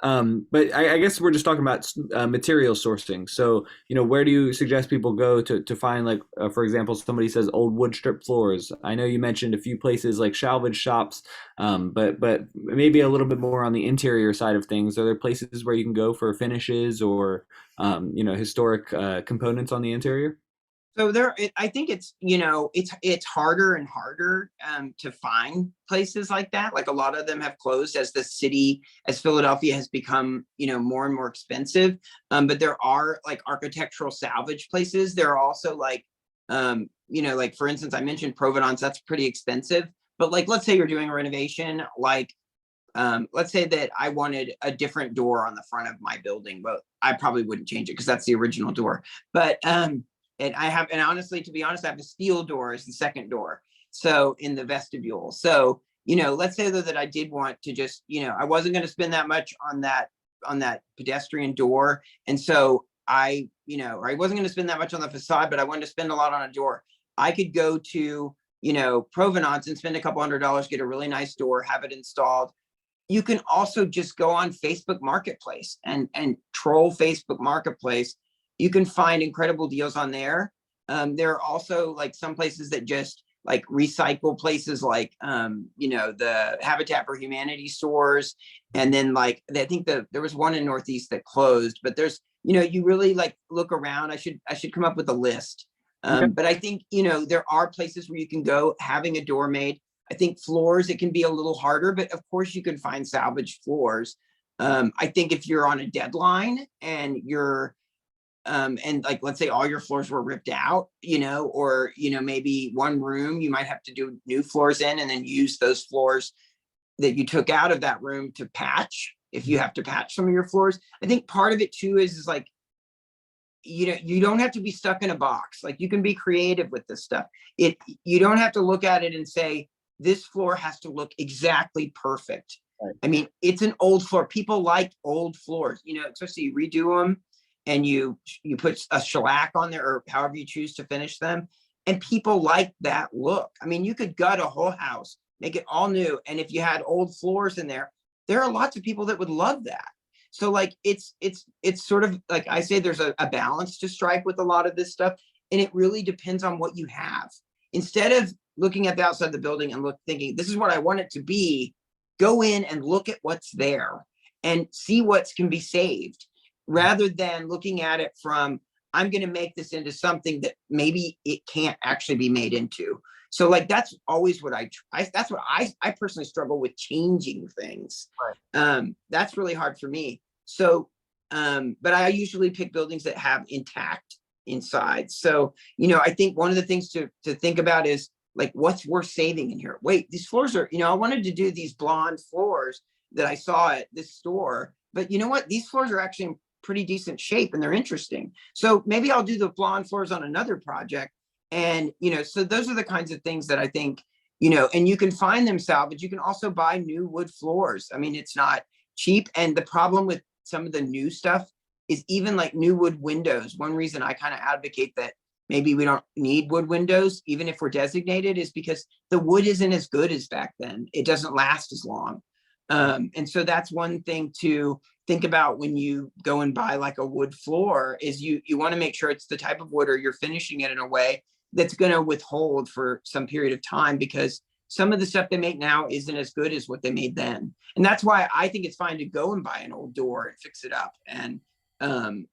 But I guess we're just talking about material sourcing. So, where do you suggest people go to find, like, for example, somebody says old wood strip floors. I know you mentioned a few places like salvage shops, but maybe a little bit more on the interior side of things. Are there places where you can go for finishes or, historic components on the interior? So I think it's, it's harder and harder to find places like that. Like a lot of them have closed as the city, as Philadelphia has become, more and more expensive. But there are like architectural salvage places. There are also like, like for instance, I mentioned Provenance. That's pretty expensive. But like, let's say you're doing a renovation, like let's say that I wanted a different door on the front of my building, but I probably wouldn't change it because that's the original door. But and honestly, to be honest, I have a steel door as the second door. So in the vestibule. So, let's say though that I did want to just, I wasn't going to spend that much on that pedestrian door. And so or I wasn't going to spend that much on the facade, but I wanted to spend a lot on a door. I could go to, Provenance and spend a couple $100, get a really nice door, have it installed. You can also just go on Facebook Marketplace and troll Facebook Marketplace. You can find incredible deals on there. There are also like some places that just like recycle places like the Habitat for Humanity stores. And then like I think there was one in Northeast that closed, but there's you really like look around. I should come up with a list. Okay. But I think there are places where you can go having a door made. I think floors, it can be a little harder, but of course you can find salvaged floors. I think if you're on a deadline and you're and like let's say all your floors were ripped out, or maybe one room you might have to do new floors in and then use those floors that you took out of that room to patch if you have to patch some of your floors. I think part of it too is like you don't have to be stuck in a box. Like you can be creative with this stuff. You don't have to look at it and say this floor has to look exactly perfect. Right. I mean, it's an old floor. People like old floors, especially you redo them and you put a shellac on there or however you choose to finish them. And people like that look. I mean, you could gut a whole house, make it all new. And if you had old floors in there are lots of people that would love that. So like it's sort of like I say, there's a balance to strike with a lot of this stuff. And it really depends on what you have. Instead of looking at the outside of the building and thinking, this is what I want it to be, go in and look at what's there and see what can be saved rather than looking at it from, I'm going to make this into something that maybe it can't actually be made into. So like, that's always what that's what I personally struggle with, changing things. Right. That's really hard for me. So, but I usually pick buildings that have intact inside. So, I think one of the things to think about is like, what's worth saving in here? Wait, these floors are, I wanted to do these blonde floors that I saw at this store, but you know what? These floors are actually in pretty decent shape and they're interesting. So maybe I'll do the blonde floors on another project. And, so those are the kinds of things that I think, and you can find them salvaged. You can also buy new wood floors. I mean, it's not cheap. And the problem with some of the new stuff is even like new wood windows. One reason I kind of advocate that maybe we don't need wood windows, even if we're designated, is because the wood isn't as good as back then. It doesn't last as long. And so that's one thing to think about when you go and buy like a wood floor is you want to make sure it's the type of wood or you're finishing it in a way that's going to withhold for some period of time, because some of the stuff they make now isn't as good as what they made then. And that's why I think it's fine to go and buy an old door and fix it up and, and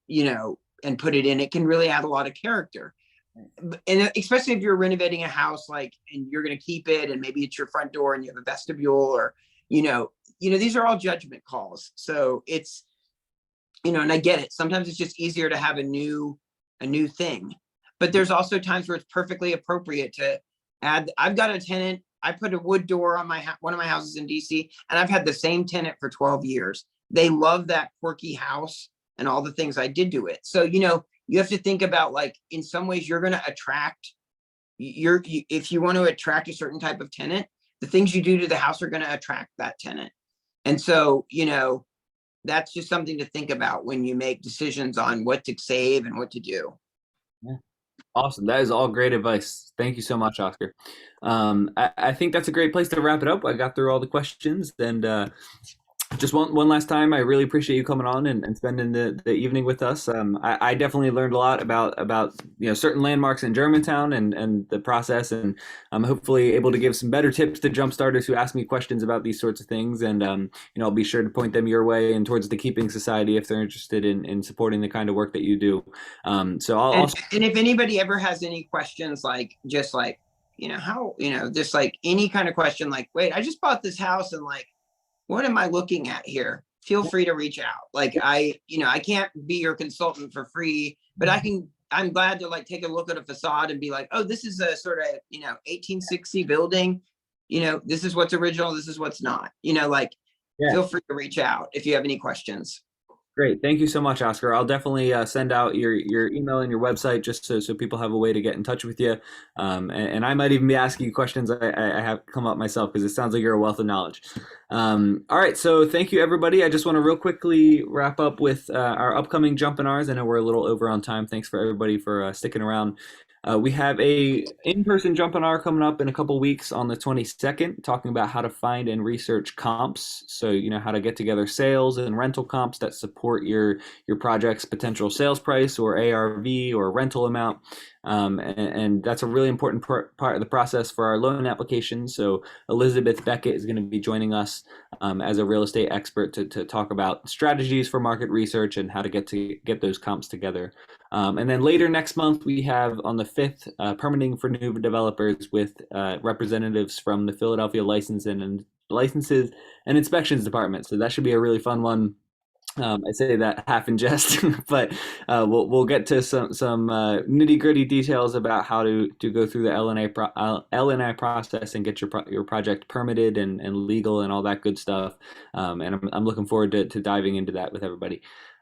put it in. It can really add a lot of character. And especially if you're renovating a house, like, and you're going to keep it, and maybe it's your front door and you have a vestibule, or, these are all judgment calls. So it's, and I get it. Sometimes it's just easier to have a new thing, but there's also times where it's perfectly appropriate to add. I've got a tenant. I put a wood door on one of my houses in DC, and I've had the same tenant for 12 years. They love that quirky house and all the things I did to it. So, you have to think about, like, in some ways you're going to attract if you want to attract a certain type of tenant, the things you do to the house are going to attract that tenant. And so, that's just something to think about when you make decisions on what to save and what to do. Yeah. Awesome. That is all great advice. Thank you so much, Oscar. I think that's a great place to wrap it up. I got through all the questions, and Just one last time, I really appreciate you coming on and spending the evening with us. I definitely learned a lot about certain landmarks in Germantown and the process, and I'm hopefully able to give some better tips to jump starters who ask me questions about these sorts of things. And I'll be sure to point them your way and towards the Keeping Society if they're interested in supporting the kind of work that you do. So I'll And also. and if anybody ever has any questions, like just like how just like any kind of question, like, wait, I just bought this house and like, what am I looking at here? Feel free to reach out. Like I can't be your consultant for free, but I'm glad to like take a look at a facade and be like, oh, this is a sort of 1860 building. This is what's original, this is what's not. Like, Yeah. feel free to reach out if you have any questions. Great. Thank you so much, Oscar. I'll definitely send out your email and your website just so people have a way to get in touch with you. And I might even be asking you questions I have come up myself because it sounds like you're a wealth of knowledge. All right. So thank you, everybody. I just want to real quickly wrap up with our upcoming JUMPinars. I know we're a little over on time. Thanks for everybody for sticking around. We have a in-person Jumpinar coming up in a couple weeks on the 22nd, talking about how to find and research comps. So, how to get together sales and rental comps that support your project's potential sales price or ARV or rental amount. And that's a really important part of the process for our loan application. So Elizabeth Beckett is going to be joining us as a real estate expert to talk about strategies for market research and how to get those comps together. And then later next month, we have on the 5th, permitting for new developers with representatives from the Philadelphia Licenses and Inspections Department. So that should be a really fun one. I say that half in jest, but we'll get to some nitty gritty details about how to go through the LNI process and get your project permitted and legal and all that good stuff. And I'm looking forward to diving into that with everybody.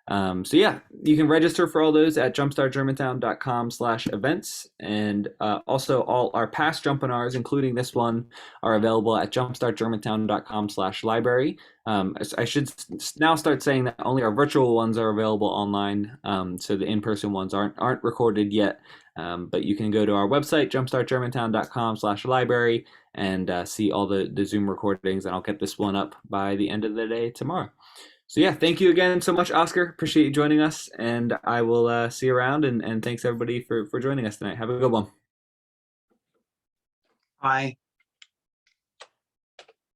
So yeah, you can register for all those at jumpstartgermantown.com/events. And also all our past Jumpinars, including this one, are available at jumpstartgermantown.com/library. I should now start saying that only our virtual ones are available online. So the in-person ones aren't recorded yet. But you can go to our website, jumpstartgermantown.com/library, and see all the Zoom recordings. And I'll get this one up by the end of the day tomorrow. So yeah, thank you again so much, Oscar. Appreciate you joining us, and I will see you around. And thanks everybody for joining us tonight. Have a good one. Bye.